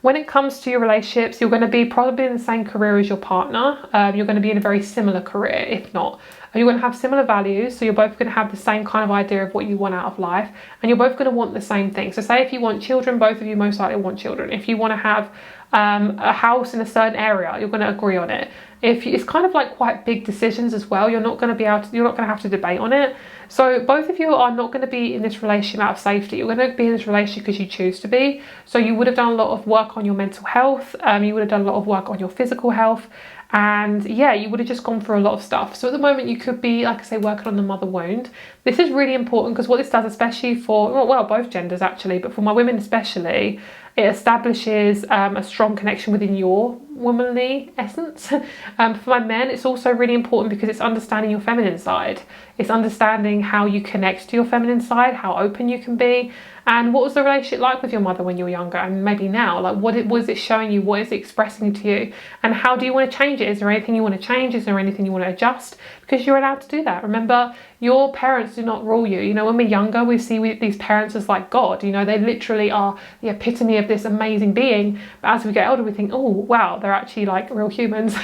When it comes to your relationships, you're going to be probably in the same career as your partner. You're going to be in a very similar career, if not. You're going to have similar values, so you're both going to have the same kind of idea of what you want out of life, and you're both going to want the same thing. So say if you want children, both of you most likely want children. If you want to have a house in a certain area, you're going to agree on it. It's kind of like quite big decisions as well. You're not going to have to debate on it. So both of you are not going to be in this relationship out of safety. You're going to be in this relationship because you choose to be. So you would have done a lot of work on your mental health. You would have done a lot of work on your physical health. And yeah, you would have just gone through a lot of stuff. So at the moment you could be, like I say, working on the mother wound. This is really important because what this does, especially for, well, both genders actually, but for my women especially, it establishes a strong connection within your womanly essence. For my men, it's also really important because it's understanding your feminine side. It's understanding how you connect to your feminine side, how open you can be, and what was the relationship like with your mother when you were younger, and maybe now, like what was it showing you, what is it expressing to you, and how do you want to change it? Is there anything you want to change? Is there anything you want to adjust? Because you're allowed to do that. Remember, your parents do not rule you. You know, when we're younger, we see these parents as like God. You know, they literally are the epitome of this amazing being. But as we get older, we think, oh, wow, they're actually like real humans.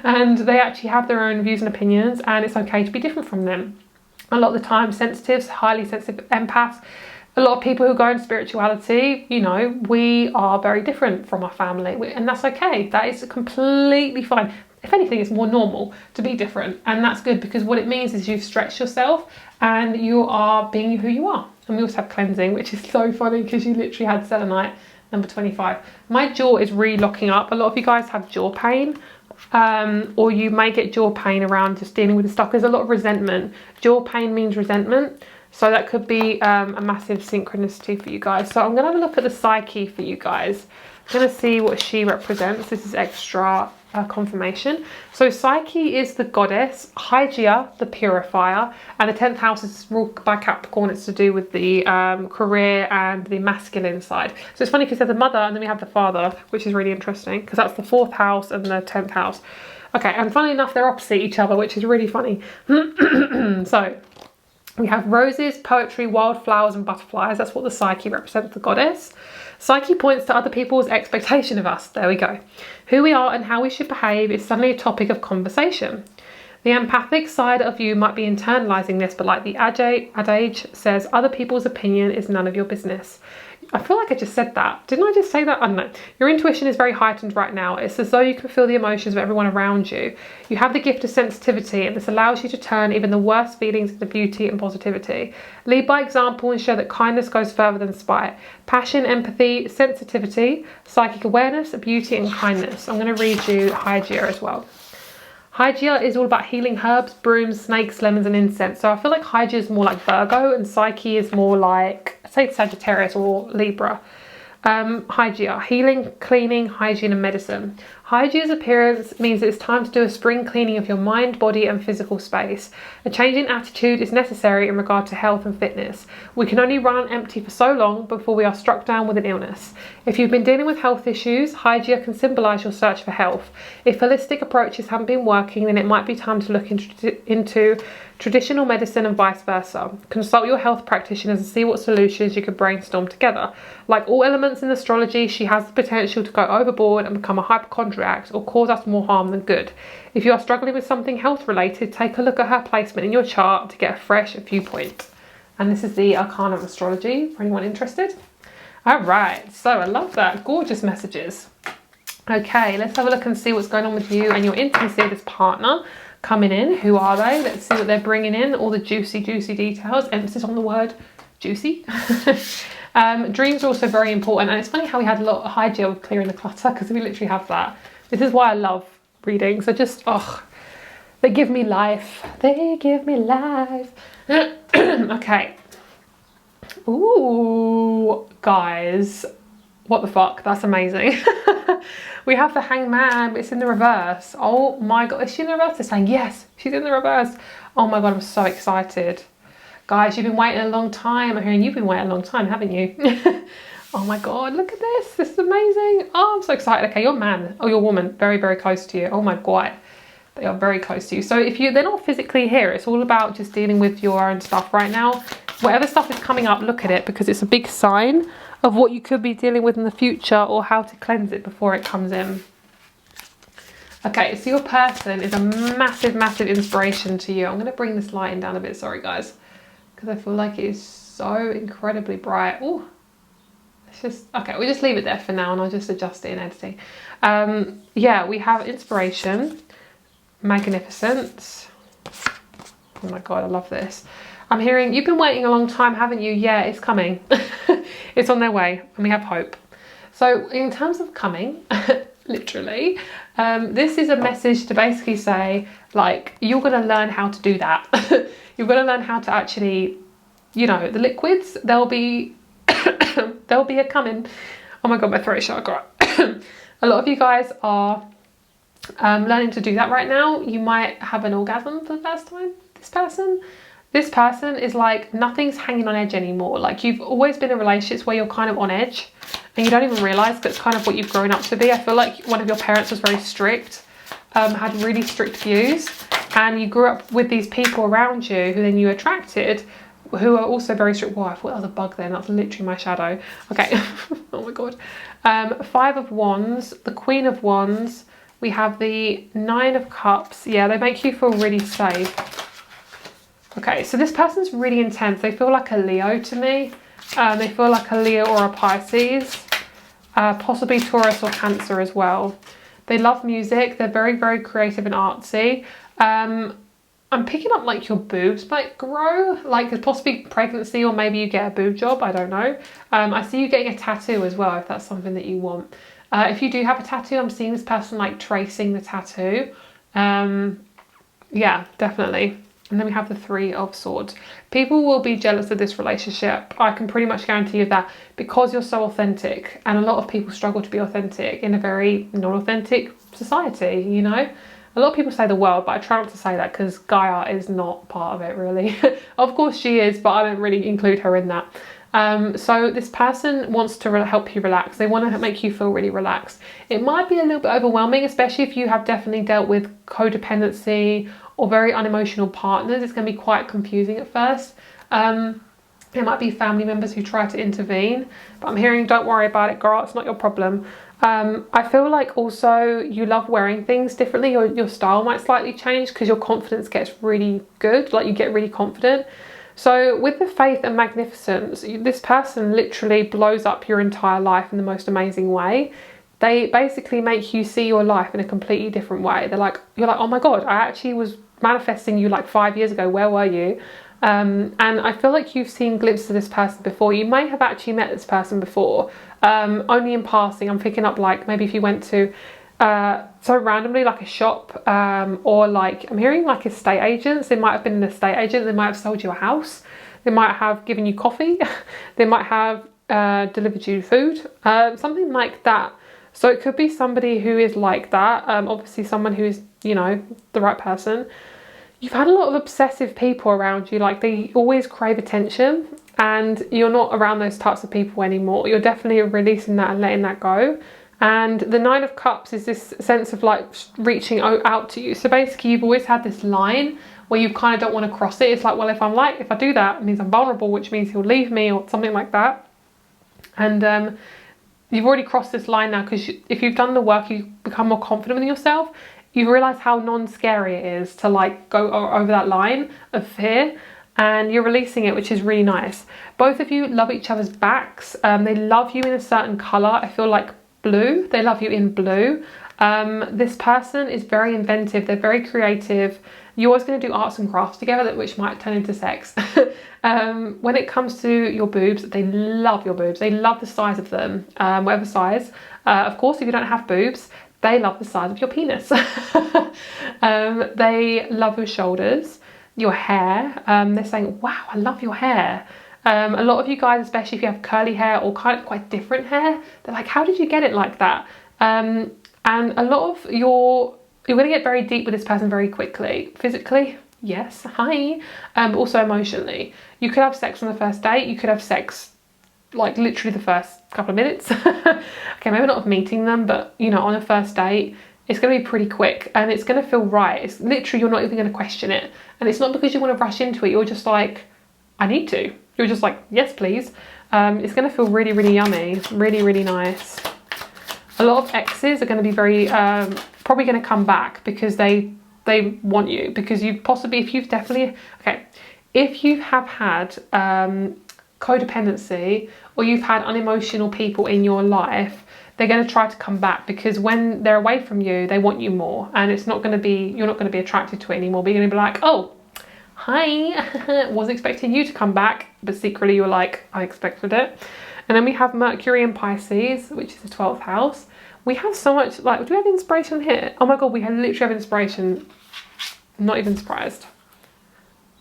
And they actually have their own views and opinions, and it's okay to be different from them. A lot of the time, sensitives, highly sensitive empaths, a lot of people who go in spirituality, you know, we are very different from our family, and that's okay. That is completely fine. If anything, it's more normal to be different, and that's good because what it means is you've stretched yourself and you are being who you are. And we also have cleansing, which is so funny because you literally had selenite, number 25. My jaw is really locking up. A lot of you guys have jaw pain, or you may get jaw pain around just dealing with the stuff. There's a lot of resentment. Jaw pain means resentment. So that could be a massive synchronicity for you guys. So I'm going to have a look at the psyche for you guys. I'm going to see what she represents. This is extra confirmation. So Psyche is the goddess, Hygeia the purifier, and the 10th house is ruled by Capricorn. It's to do with the career and the masculine side. So it's funny because there's the mother and then we have the father, which is really interesting because that's the 4th house and the 10th house. Okay, and funnily enough, they're opposite each other, which is really funny. So we have roses, poetry, wildflowers and butterflies. That's what the Psyche represents, the goddess. Psyche points to other people's expectation of us. There we go. Who we are and how we should behave is suddenly a topic of conversation. The empathic side of you might be internalizing this, but like the adage says, other people's opinion is none of your business. I feel like I just said that. Didn't I just say that? I don't know. Your intuition is very heightened right now. It's as though you can feel the emotions of everyone around you. You have the gift of sensitivity, and this allows you to turn even the worst feelings into beauty and positivity. Lead by example and show that kindness goes further than spite. Passion, empathy, sensitivity, psychic awareness, beauty and kindness. I'm going to read you Hygeia as well. Hygeia is all about healing herbs, brooms, snakes, lemons and incense. So I feel like Hygeia is more like Virgo and Psyche is more like, say, Sagittarius or Libra. Hygeia, healing, cleaning, hygiene and medicine. Hygeia's appearance means it's time to do a spring cleaning of your mind, body and physical space. A change in attitude is necessary in regard to health and fitness. We can only run on empty for so long before we are struck down with an illness. If you've been dealing with health issues, Hygeia can symbolise your search for health. If holistic approaches haven't been working, then it might be time to look into traditional medicine and vice versa. Consult your health practitioners and see what solutions you could brainstorm together. Like all elements in astrology, she has the potential to go overboard and become a hypochondriac or cause us more harm than good. If you are struggling with something health related, take a look at her placement in your chart to get a fresh viewpoint. And this is the Arcana of Astrology for anyone interested. All right, so I love that. Gorgeous messages. Okay, let's have a look and see what's going on with you and your intimacy of this partner coming in. Who are they? Let's see what they're bringing in. All the juicy details. Emphasis on the word juicy. Dreams are also very important. And it's funny how we had a lot of Hygeia with clearing the clutter because we literally have that. This is why I love reading. So just, they give me life. They give me life. Okay. Ooh, guys. What the fuck? That's amazing. We have the Hangman, but it's in the reverse. Oh my god, is she in the reverse? They're saying yes, she's in the reverse. Oh my god, I'm so excited. Guys, you've been waiting a long time. I'm hearing you've been waiting a long time, haven't you? Oh my god, look at this. This is amazing. Oh, I'm so excited. Okay, your man or your woman, very, very close to you. Oh my god, they are very close to you. So if they're not physically here, it's all about just dealing with your own stuff right now. Whatever stuff is coming up, look at it because it's a big sign of what you could be dealing with in the future or how to cleanse it before it comes in. Okay, so your person is a massive inspiration to you. I'm going to bring this lighting down a bit, sorry guys, because I feel like it is so incredibly bright. Oh, it's just, okay, we'll just leave it there for now and I'll just adjust it in editing. Yeah, we have inspiration, magnificence. Oh my god, I love this. I'm hearing you've been waiting a long time, haven't you? Yeah, it's coming. It's on their way and we have hope. So in terms of coming, literally, this is a message to basically say, like, you're going to learn how to do that. You're going to learn how to actually, you know, the liquids, they'll be a coming. Oh my god, my throat chakra. A lot of you guys are learning to do that right now. You might have an orgasm for the first time. This person is like, nothing's hanging on edge anymore. Like, you've always been in relationships where you're kind of on edge and you don't even realise that's kind of what you've grown up to be. I feel like one of your parents was very strict, had really strict views, and you grew up with these people around you who then you attracted who are also very strict. Wow, I thought that was a bug then. That's literally my shadow. Okay. Oh my god. 5 of Wands, the Queen of Wands. We have the 9 of Cups. Yeah, they make you feel really safe. Okay, so this person's really intense. They feel like a Leo to me. They feel like a Leo or a Pisces, possibly Taurus or Cancer as well. They love music. They're very, very creative and artsy. I'm picking up like your boobs might grow, like possibly pregnancy, or maybe you get a boob job. I don't know. I see you getting a tattoo as well, if that's something that you want. If you do have a tattoo, I'm seeing this person like tracing the tattoo. Yeah, definitely. And then we have the Three of Swords. People will be jealous of this relationship. I can pretty much guarantee you that, because you're so authentic, and a lot of people struggle to be authentic in a very non-authentic society, you know? A lot of people say the world, but I try not to say that because Gaia is not part of it, really. Of course she is, but I don't really include her in that. So this person wants to help you relax. They want to make you feel really relaxed. It might be a little bit overwhelming, especially if you have definitely dealt with codependency or very unemotional partners. It's going to be quite confusing at first. There might be family members who try to intervene, but I'm hearing, don't worry about it, girl, it's not your problem. I feel like also you love wearing things differently. Your style might slightly change because your confidence gets really good, like you get really confident. So with the Faith and Magnificence, this person literally blows up your entire life in the most amazing way. They basically make you see your life in a completely different way. You're like, oh my God, I actually was manifesting you like 5 years ago. Where were you? And I feel like you've seen glimpses of this person before. You may have actually met this person before, only in passing. I'm picking up like maybe if you went to so randomly like a shop, or like I'm hearing like estate agents. They might have been an estate agent. They might have sold you a house. They might have given you coffee. They might have delivered you food, something like that. So it could be somebody who is like that. Obviously someone who is, you know, the right person. You've had a lot of obsessive people around you, like they always crave attention, and you're not around those types of people anymore. You're definitely releasing that and letting that go. And the Nine of Cups is this sense of like reaching out to you. So basically you've always had this line where you kind of don't want to cross it. It's like, well, if I do that, it means I'm vulnerable, which means he'll leave me or something like that. And you've already crossed this line now, because if you've done the work, you become more confident in yourself. You realise how non-scary it is to like go over that line of fear, and you're releasing it, which is really nice. Both of you love each other's backs. They love you in a certain colour. I feel like blue. They love you in blue. This person is very inventive. They're very creative. You're always going to do arts and crafts together, which might turn into sex. When it comes to your boobs, they love your boobs. They love the size of them, whatever size. Of course, if you don't have boobs, they love the size of your penis. They love your shoulders, your hair. They're saying, wow, I love your hair. A lot of you guys, especially if you have curly hair or kind of quite different hair, they're like, how did you get it like that? And a lot of you're going to get very deep with this person very quickly. Physically, yes, hi. But also emotionally. You could have sex on the first date. You could have sex like literally the first couple of minutes. Okay, maybe not of meeting them, but you know, on a first date, it's going to be pretty quick and it's going to feel right. It's literally, you're not even going to question it. And it's not because you want to rush into it. You're just like, I need to. You're just like, yes, please. It's going to feel really, really yummy. Really, really nice. A lot of exes are going to be very, probably going to come back because they want you. Because you possibly, if you've definitely, okay, if you have had codependency or you've had unemotional people in your life, they're going to try to come back, because when they're away from you, they want you more, and it's not going to be, you're not going to be attracted to it anymore, but you're going to be like, oh, hi, wasn't expecting you to come back, but secretly you're like, I expected it. And then we have Mercury in Pisces, which is the 12th house. We have so much, like, do we have inspiration here? Oh my God, we literally have inspiration. I'm not even surprised.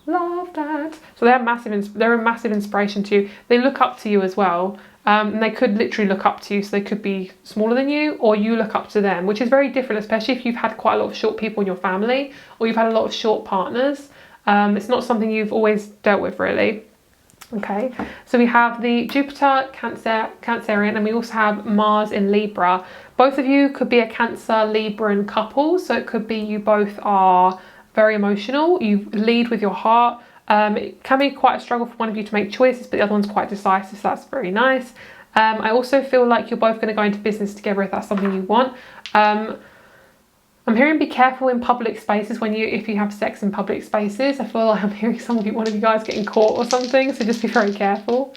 Love that. So they're a massive inspiration to you. They look up to you as well. And they could literally look up to you, so they could be smaller than you, or you look up to them, which is very different, especially if you've had quite a lot of short people in your family, or you've had a lot of short partners. It's not something you've always dealt with, really. Okay, so we have the Jupiter, Cancerian, and we also have Mars in Libra. Both of you could be a Cancer, Libran couple, so it could be you both are very emotional, you lead with your heart. It can be quite a struggle for one of you to make choices, but the other one's quite decisive, so that's very nice. I also feel like you're both going to go into business together if that's something you want. I'm hearing be careful in public spaces if you have sex in public spaces. I feel like I'm hearing one of you guys getting caught or something, so just be very careful.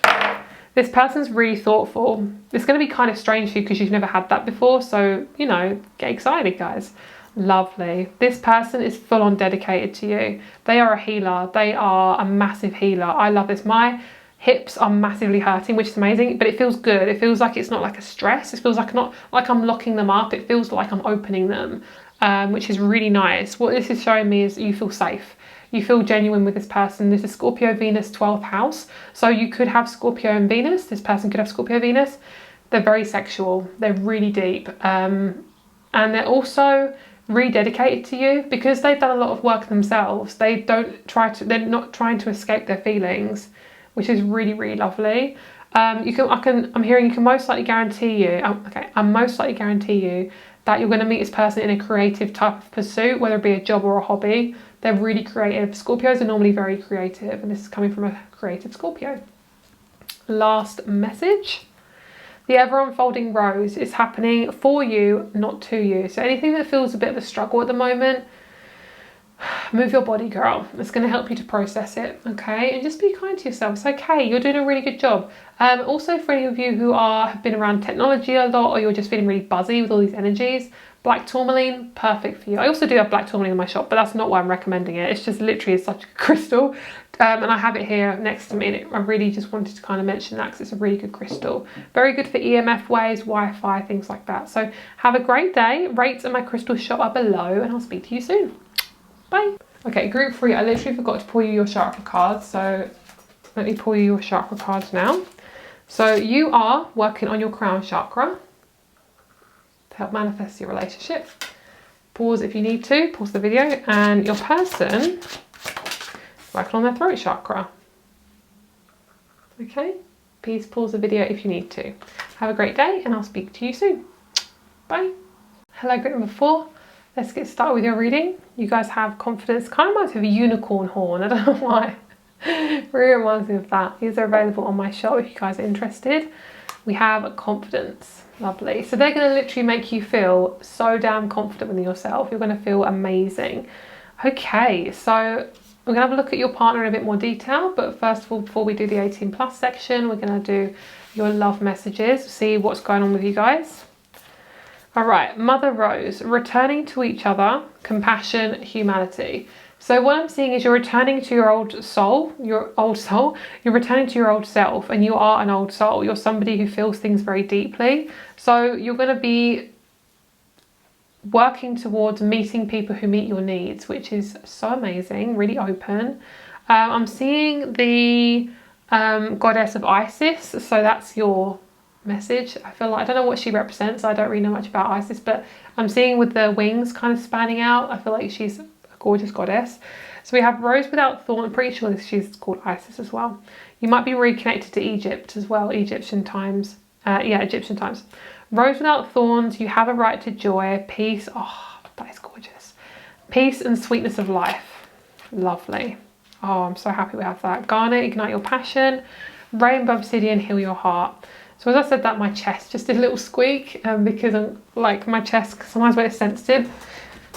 This person's really thoughtful. It's going to be kind of strange for you because you've never had that before, so, you know, get excited, guys. Lovely. This person is full on dedicated to you. They are a healer. They are a massive healer. I love this. My hips are massively hurting, which is amazing, but it feels good. It feels like it's not like a stress. It feels like not like I'm locking them up. It feels like I'm opening them, which is really nice. What this is showing me is you feel safe. you feel genuine with this person. This is Scorpio, Venus, 12th house. So you could have Scorpio and Venus. This person could have Scorpio, Venus. They're very sexual. They're really deep. And they're also rededicated to you because they've done a lot of work themselves. They're not trying to escape their feelings, which is really, really lovely. I'm hearing you can most likely guarantee you, I'm most likely guarantee you that you're going to meet this person in a creative type of pursuit, whether it be a job or a hobby. They're really creative. Scorpios are normally very creative, and this is coming from a creative Scorpio. Last message. The ever-unfolding rose is happening for you, not to you. So anything that feels a bit of a struggle at the moment, move your body, girl. It's going to help you to process it, okay? And just be kind to yourself. It's okay. You're doing a really good job. Also, for any of you who have been around technology a lot, or you're just feeling really buzzy with all these energies, black tourmaline, perfect for you. I also do have black tourmaline in my shop, but that's not why I'm recommending it. It's just literally such a crystal. And I have it here next to me, and I really just wanted to kind of mention that because it's a really good crystal. Very good for EMF waves, Wi-Fi, things like that. So have a great day. Rates in my crystal shop are below, and I'll speak to you soon. Bye. Okay, group 3, I literally forgot to pull you your chakra cards, so let me pull you your chakra cards now. So you are working on your crown chakra to help manifest your relationship. Pause if you need to, pause the video, and your person working on their throat chakra. Okay, please pause the video if you need to. Have a great day, and I'll speak to you soon. Bye. Hello, group number 4. Let's get started with your reading. You guys have confidence. Kind of reminds me of a unicorn horn. I don't know why. It really reminds me of that. These are available on my shop if you guys are interested. We have confidence. Lovely. So they're going to literally make you feel so damn confident within yourself. You're going to feel amazing. Okay, so we're going to have a look at your partner in a bit more detail. But first of all, before we do the 18+ section, we're going to do your love messages. See what's going on with you guys. All right, Mother Rose, returning to each other, compassion, humanity. So what I'm seeing is you're returning to your old soul, you're returning to your old self, and you are an old soul. You're somebody who feels things very deeply. So you're going to be working towards meeting people who meet your needs, which is so amazing, really open. I'm seeing the goddess of Isis, so that's your message. I feel like I don't know what she represents. I don't really know much about Isis, but I'm seeing with the wings kind of spanning out. I feel like she's a gorgeous goddess. So we have Rose without thorn. I'm pretty sure she's called Isis as well. You might be reconnected to Egypt as well, Egyptian times. Egyptian times. Rose without thorns. You have a right to joy, peace. Oh, that is gorgeous. Peace and sweetness of life. Lovely. Oh, I'm so happy we have that. Garnet, ignite your passion. Rainbow obsidian, heal your heart. So as I said that, my chest just did a little squeak because I'm like my chest sometimes when it's sensitive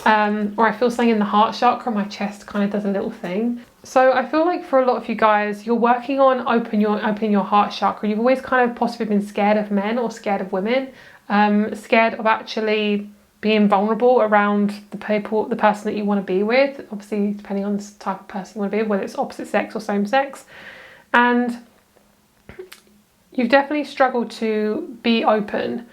or I feel something in the heart chakra, my chest kind of does a little thing. So I feel like for a lot of you guys, you're working on opening your heart chakra. You've always kind of possibly been scared of men or scared of women, scared of actually being vulnerable around the person that you want to be with, obviously depending on the type of person you want to be with, whether it's opposite sex or same sex. And you've definitely struggled to be open.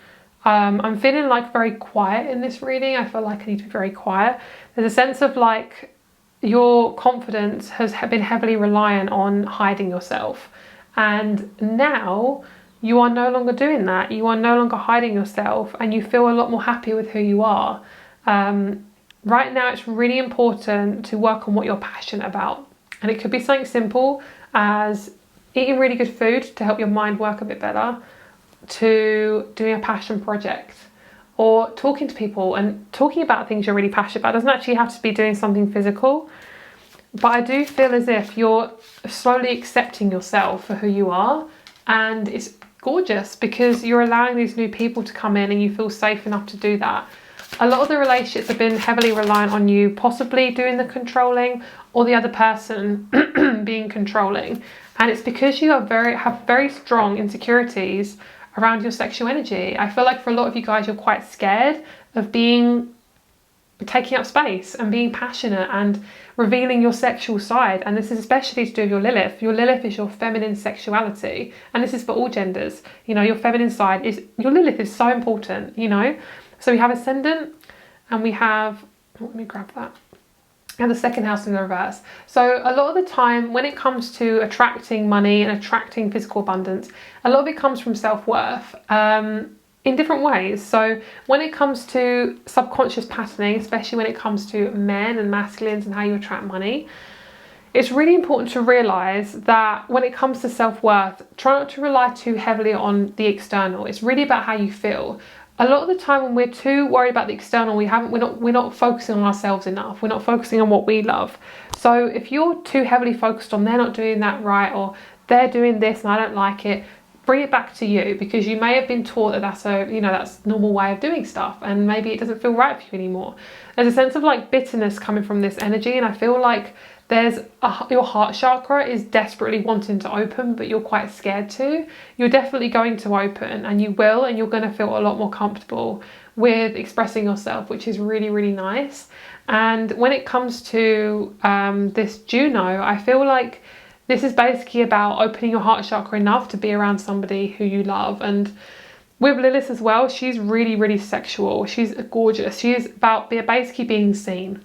I'm feeling like very quiet in this reading. I feel like I need to be very quiet. There's a sense of like your confidence has been heavily reliant on hiding yourself. And now you are no longer doing that. You are no longer hiding yourself and you feel a lot more happy with who you are. Right now it's really important to work on what you're passionate about. And it could be something simple as eating really good food to help your mind work a bit better, to doing a passion project, or talking to people and talking about things you're really passionate about. It doesn't actually have to be doing something physical, but I do feel as if you're slowly accepting yourself for who you are, and it's gorgeous because you're allowing these new people to come in and you feel safe enough to do that. A lot of the relationships have been heavily reliant on you possibly doing the controlling or the other person being controlling. And it's because you have very strong insecurities around your sexual energy. I feel like for a lot of you guys, you're quite scared of taking up space and being passionate and revealing your sexual side. And this is especially to do with your Lilith. Your Lilith is your feminine sexuality. And this is for all genders. You know, your feminine side your Lilith is so important, you know. So we have ascendant and we have, let me grab that. and the second house in the reverse. So a lot of the time when it comes to attracting money and attracting physical abundance, a lot of it comes from self-worth in different ways. So when it comes to subconscious patterning, especially when it comes to men and masculines and how you attract money, it's really important to realize that when it comes to self-worth, try not to rely too heavily on the external. It's really about how you feel. A lot of the time when we're too worried about the external, we're not focusing on ourselves enough. We're not focusing on what we love. So if you're too heavily focused on they're not doing that right, or they're doing this and I don't like it, bring it back to you, because you may have been taught that that's a normal way of doing stuff, and maybe it doesn't feel right for you anymore. There's a sense of like bitterness coming from this energy, and I feel like your heart chakra is desperately wanting to open, but you're quite scared to. You're definitely going to open, and you will, and you're going to feel a lot more comfortable with expressing yourself, which is really, really nice. And when it comes to this Juno, I feel like this is basically about opening your heart chakra enough to be around somebody who you love. And with Lilith as well, she's really, really sexual. She's gorgeous. She is about basically being seen.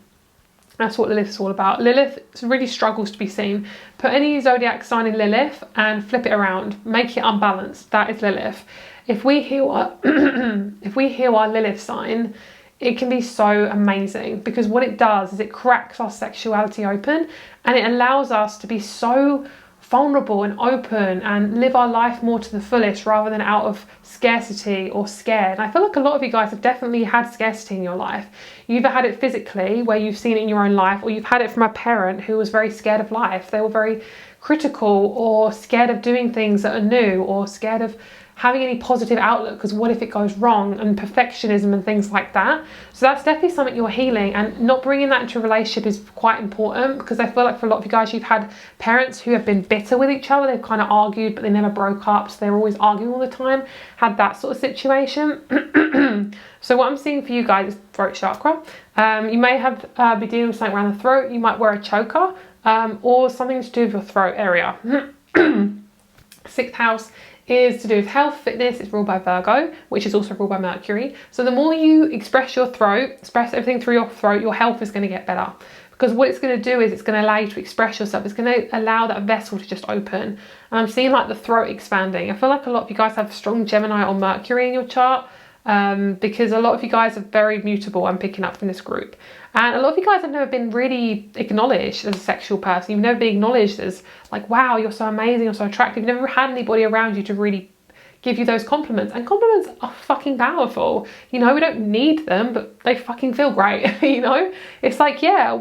That's what Lilith is all about. Lilith really struggles to be seen. Put any zodiac sign in Lilith and flip it around. Make it unbalanced. That is Lilith. If we heal our Lilith sign, it can be so amazing, because what it does is it cracks our sexuality open, and it allows us to be so vulnerable and open and live our life more to the fullest, rather than out of scarcity or scared. And I feel like a lot of you guys have definitely had scarcity in your life. You either had it physically, where you've seen it in your own life, or you've had it from a parent who was very scared of life. They were very critical, or scared of doing things that are new, or scared of having any positive outlook, because what if it goes wrong, and perfectionism and things like that. So that's definitely something you're healing, and not bringing that into a relationship is quite important, because I feel like for a lot of you guys, you've had parents who have been bitter with each other. They've kind of argued, but they never broke up, so they were always arguing all the time. Had that sort of situation. So what I'm seeing for you guys is throat chakra. You may have be dealing with something around the throat. You might wear a choker, or something to do with your throat area. Sixth house is to do with health, fitness. It's ruled by Virgo, which is also ruled by Mercury. So the more you express your throat, express everything through your throat, your health is going to get better. Because what it's going to do is it's going to allow you to express yourself. It's going to allow that vessel to just open. And I'm seeing like the throat expanding. I feel like a lot of you guys have strong Gemini or Mercury in your chart, because a lot of you guys are very mutable. I'm picking up from this group. And a lot of you guys have never been really acknowledged as a sexual person. You've never been acknowledged as like, wow, you're so amazing, you're so attractive. You've never had anybody around you to really give you those compliments. And compliments are fucking powerful. You know, we don't need them, but they fucking feel great. You know, it's like, yeah,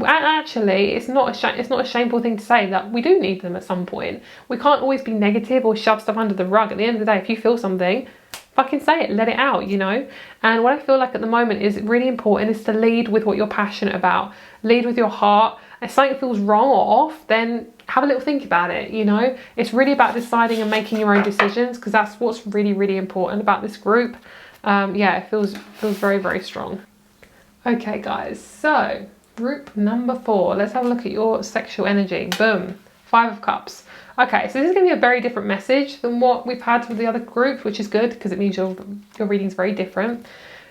actually, it's not a shameful thing to say that we do need them at some point. We can't always be negative or shove stuff under the rug. At the end of the day, if you feel something, fucking say it, let it out, you know. And what I feel like at the moment is really important is to lead with what you're passionate about. Lead with your heart. If something feels wrong or off, then have a little think about it, you know. It's really about deciding and making your own decisions, because that's what's really, really important about this group. Yeah, it feels very, very strong. Okay, guys, so group number 4. Let's have a look at your sexual energy. Boom. 5 of Cups. Okay, so this is going to be a very different message than what we've had with the other groups, which is good, because it means your reading is very different.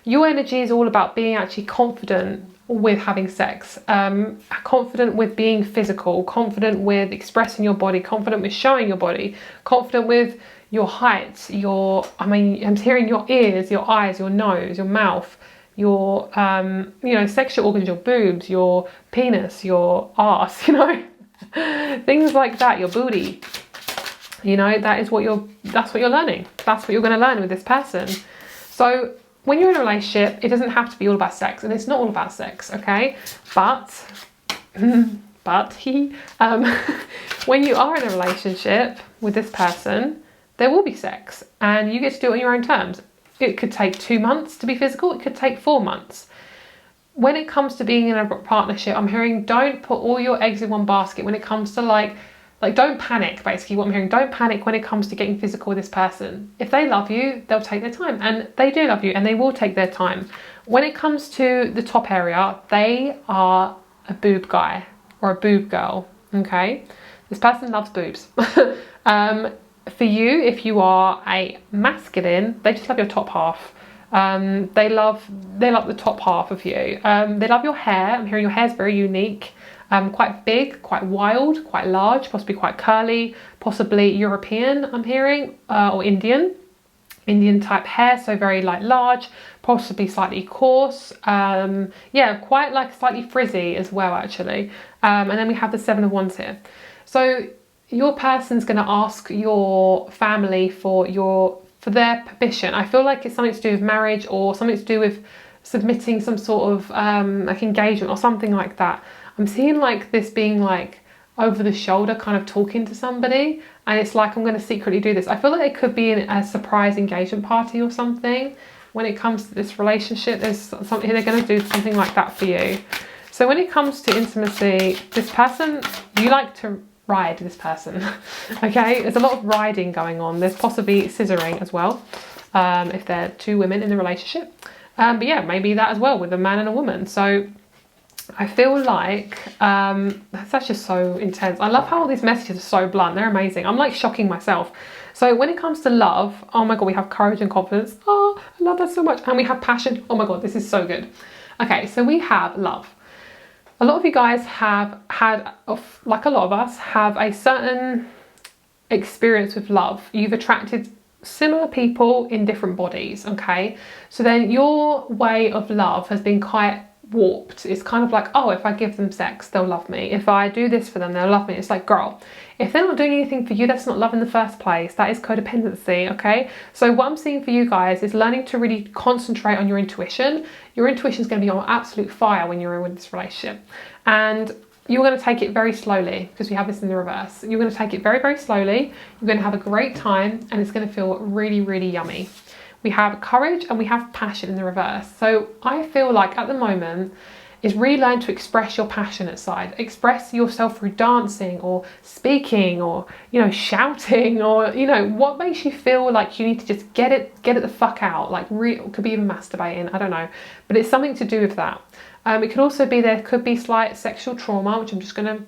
Your energy is all about being actually confident with having sex, confident with being physical, confident with expressing your body, confident with showing your body, confident with your height, I'm hearing your ears, your eyes, your nose, your mouth, your, sexual organs, your boobs, your penis, your arse, you know. Things like that, your booty, you know, that's what you're learning. That's what you're going to learn with this person. So when you're in a relationship, it doesn't have to be all about sex, and it's not all about sex, okay? But when you are in a relationship with this person, there will be sex, and you get to do it on your own terms. It could take 2 months to be physical. It could take 4 months. When it comes to being in a partnership, I'm hearing don't put all your eggs in one basket when it comes to like don't panic, basically what I'm hearing. Don't panic when it comes to getting physical with this person. If they love you, they'll take their time, and they do love you, and they will take their time. When it comes to the top area, they are a boob guy or a boob girl, okay? This person loves boobs. For you, if you are a masculine, they just love your top half. They love the top half of you. They love your hair. I'm hearing your hair is very unique, quite big, quite wild, quite large, possibly quite curly, possibly European, I'm hearing, or Indian type hair, so very like large, possibly slightly coarse, yeah, quite like slightly frizzy as well actually. And then we have the Seven of Wands here. So your person's going to ask your family for their permission. I feel like it's something to do with marriage or something to do with submitting some sort of like engagement or something like that. I'm seeing like this being like over the shoulder, kind of talking to somebody, and it's like, I'm going to secretly do this. I feel like it could be a surprise engagement party or something. When it comes to this relationship, there's something, they're going to do something like that for you. So when it comes to intimacy, this person, you like to ride this person. Okay, there's a lot of riding going on. There's possibly scissoring as well, if they're two women in the relationship. But yeah, maybe that as well with a man and a woman. So I feel like that's just so intense. I love how all these messages are so blunt. They're amazing. I'm like shocking myself. So when it comes to love, oh my God, we have courage and confidence. Oh, I love that so much. And we have passion. Oh my God, this is so good. Okay, so we have love. A lot of you guys have had, like a lot of us, have a certain experience with love. You've attracted similar people in different bodies, okay? So then your way of love has been quite warped. It's kind of like, oh, if I give them sex, they'll love me. If I do this for them, they'll love me. It's like, girl, if they're not doing anything for you, that's not love in the first place. That is codependency, okay? So what I'm seeing for you guys is learning to really concentrate on your intuition. Your intuition is going to be on absolute fire when you're in this relationship. And you're going to take it very slowly, because we have this in the reverse. You're going to take it very, very slowly. You're going to have a great time, and it's going to feel really, really yummy. We have courage and we have passion in the reverse. So I feel like at the moment is really learn to express your passionate side. Express yourself through dancing or speaking or, you know, shouting or, you know, what makes you feel like you need to just get it the fuck out. Like it could be even masturbating, I don't know. But it's something to do with that. It could also be, there could be slight sexual trauma, which I'm just going to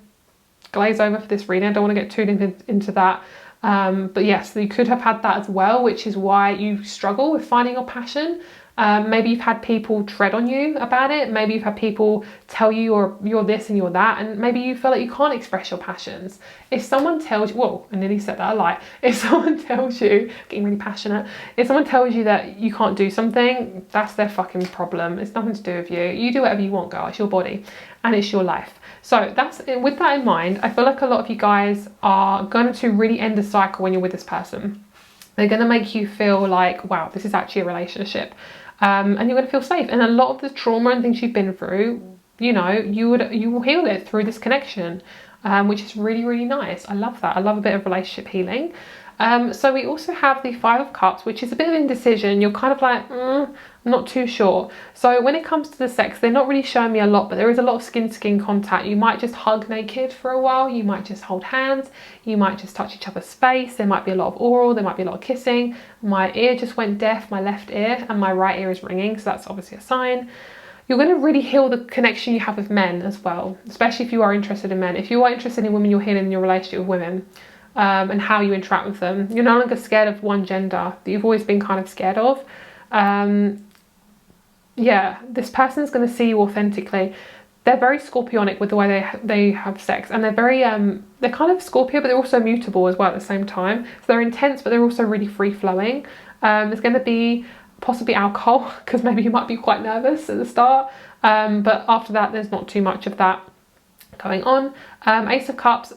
glaze over for this reading. I don't want to get too deep into that. But yes, you could have had that as well, which is why you struggle with finding your passion. Maybe you've had people tread on you about it. Maybe you've had people tell you you're this and you're that, and maybe you feel like you can't express your passions. If someone tells you, whoa, I nearly said that a lie. If someone tells you, getting really passionate, if someone tells you that you can't do something, that's their fucking problem. It's nothing to do with you. You do whatever you want, girl. It's your body and it's your life. So that's, with that in mind, I feel like a lot of you guys are going to really end the cycle when you're with this person. They're going to make you feel like, wow, this is actually a relationship. And you're going to feel safe. And a lot of the trauma and things you've been through, you know, you will heal it through this connection, which is really, really nice. I love that. I love a bit of relationship healing. So we also have the Five of Cups, which is a bit of indecision. You're kind of like, I'm not too sure. So when it comes to the sex, they're not really showing me a lot, but there is a lot of skin-to-skin contact. You might just hug naked for a while. You might just hold hands. You might just touch each other's face. There might be a lot of oral. There might be a lot of kissing. My ear just went deaf, my left ear, and my right ear is ringing. So that's obviously a sign. You're going to really heal the connection you have with men as well, especially if you are interested in men. If you are interested in women, you're healing your relationship with women. And how you interact with them. You're no longer scared of one gender that you've always been kind of scared of. Yeah, this person's going to see you authentically. They're very scorpionic with the way they have sex, and they're very they're kind of Scorpio, but they're also mutable as well at the same time. So they're intense, but they're also really free flowing. There's going to be possibly alcohol, because maybe you might be quite nervous at the start, but after that there's not too much of that going on. Ace of Cups.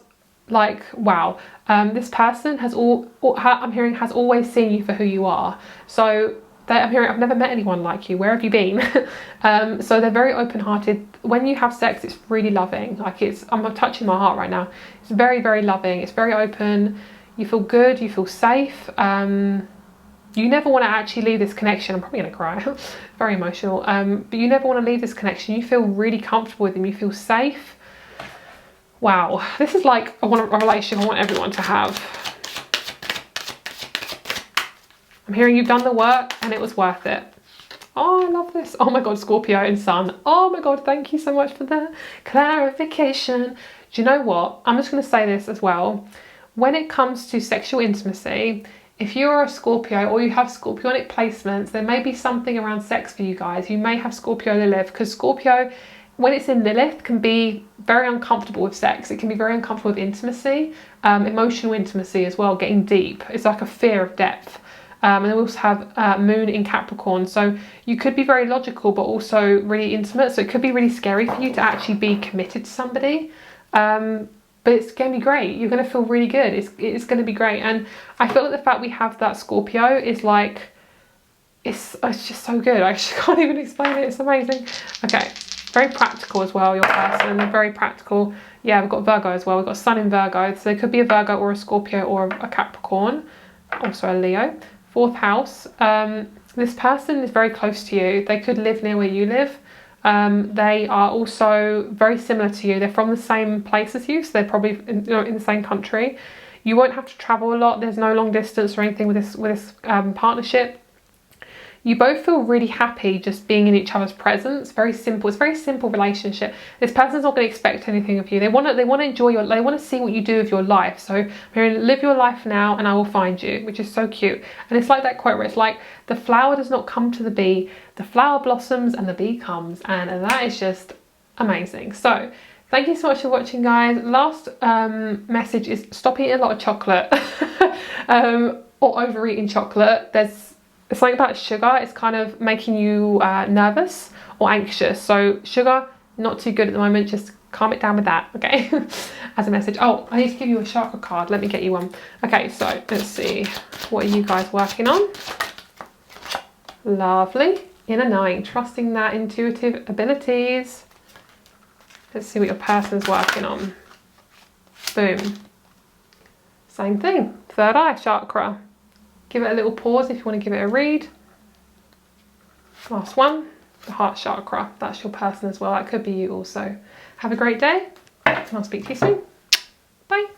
Like, wow, this person has I'm hearing has always seen you for who you are. So I'm hearing, I've never met anyone like you. Where have you been? So they're very open-hearted. When you have sex, it's really loving. Like I'm touching my heart right now. It's very, very loving. It's very open. You feel good. You feel safe. You never want to actually leave this connection. I'm probably going to cry. Very emotional. But you never want to leave this connection. You feel really comfortable with them. You feel safe. Wow, this is like a relationship I want everyone to have. I'm hearing you've done the work and it was worth it. Oh, I love this. Oh my God, Scorpio and Sun. Oh my God, thank you so much for the clarification. Do you know what? I'm just going to say this as well. When it comes to sexual intimacy, if you're a Scorpio or you have Scorpionic placements, there may be something around sex for you guys. You may have Scorpio Lilith, because Scorpio, when it's in Lilith, can be very uncomfortable with sex. It can be very uncomfortable with intimacy, emotional intimacy as well, getting deep. It's like a fear of depth. And we also have Moon in Capricorn. So you could be very logical, but also really intimate. So it could be really scary for you to actually be committed to somebody. But it's going to be great. You're going to feel really good. It's going to be great. And I feel like the fact we have that Scorpio is like, it's just so good. I just can't even explain it. It's amazing. Okay. Very practical as well, your person. Very practical. Yeah, we've got Virgo as well. We've got Sun in Virgo. So there could be a Virgo or a Scorpio or a Capricorn. Also a Leo. 4th house. This person is very close to you. They could live near where you live. They are also very similar to you. They're from the same place as you, so they're probably in the same country. You won't have to travel a lot. There's no long distance or anything with this partnership. You both feel really happy just being in each other's presence. Very simple. It's a very simple relationship. This person's not going to expect anything of you. They want to enjoy they want to see what you do with your life. So here, live your life now and I will find you, which is so cute. And it's like that quote where it's like, the flower does not come to the bee, the flower blossoms and the bee comes. And that is just amazing. So thank you so much for watching, guys. Last message is stop eating a lot of chocolate or overeating chocolate. It's something about sugar. It's kind of making you nervous or anxious. So sugar, not too good at the moment. Just calm it down with that, okay? As a message. Oh, I need to give you a chakra card. Let me get you one. Okay, so let's see. What are you guys working on? Lovely. Inner knowing. Trusting that intuitive abilities. Let's see what your person's working on. Boom. Same thing. 3rd eye chakra. Give it a little pause if you want to give it a read. Last one, the heart chakra. That's your person as well. That could be you also. Have a great day, and I'll speak to you soon.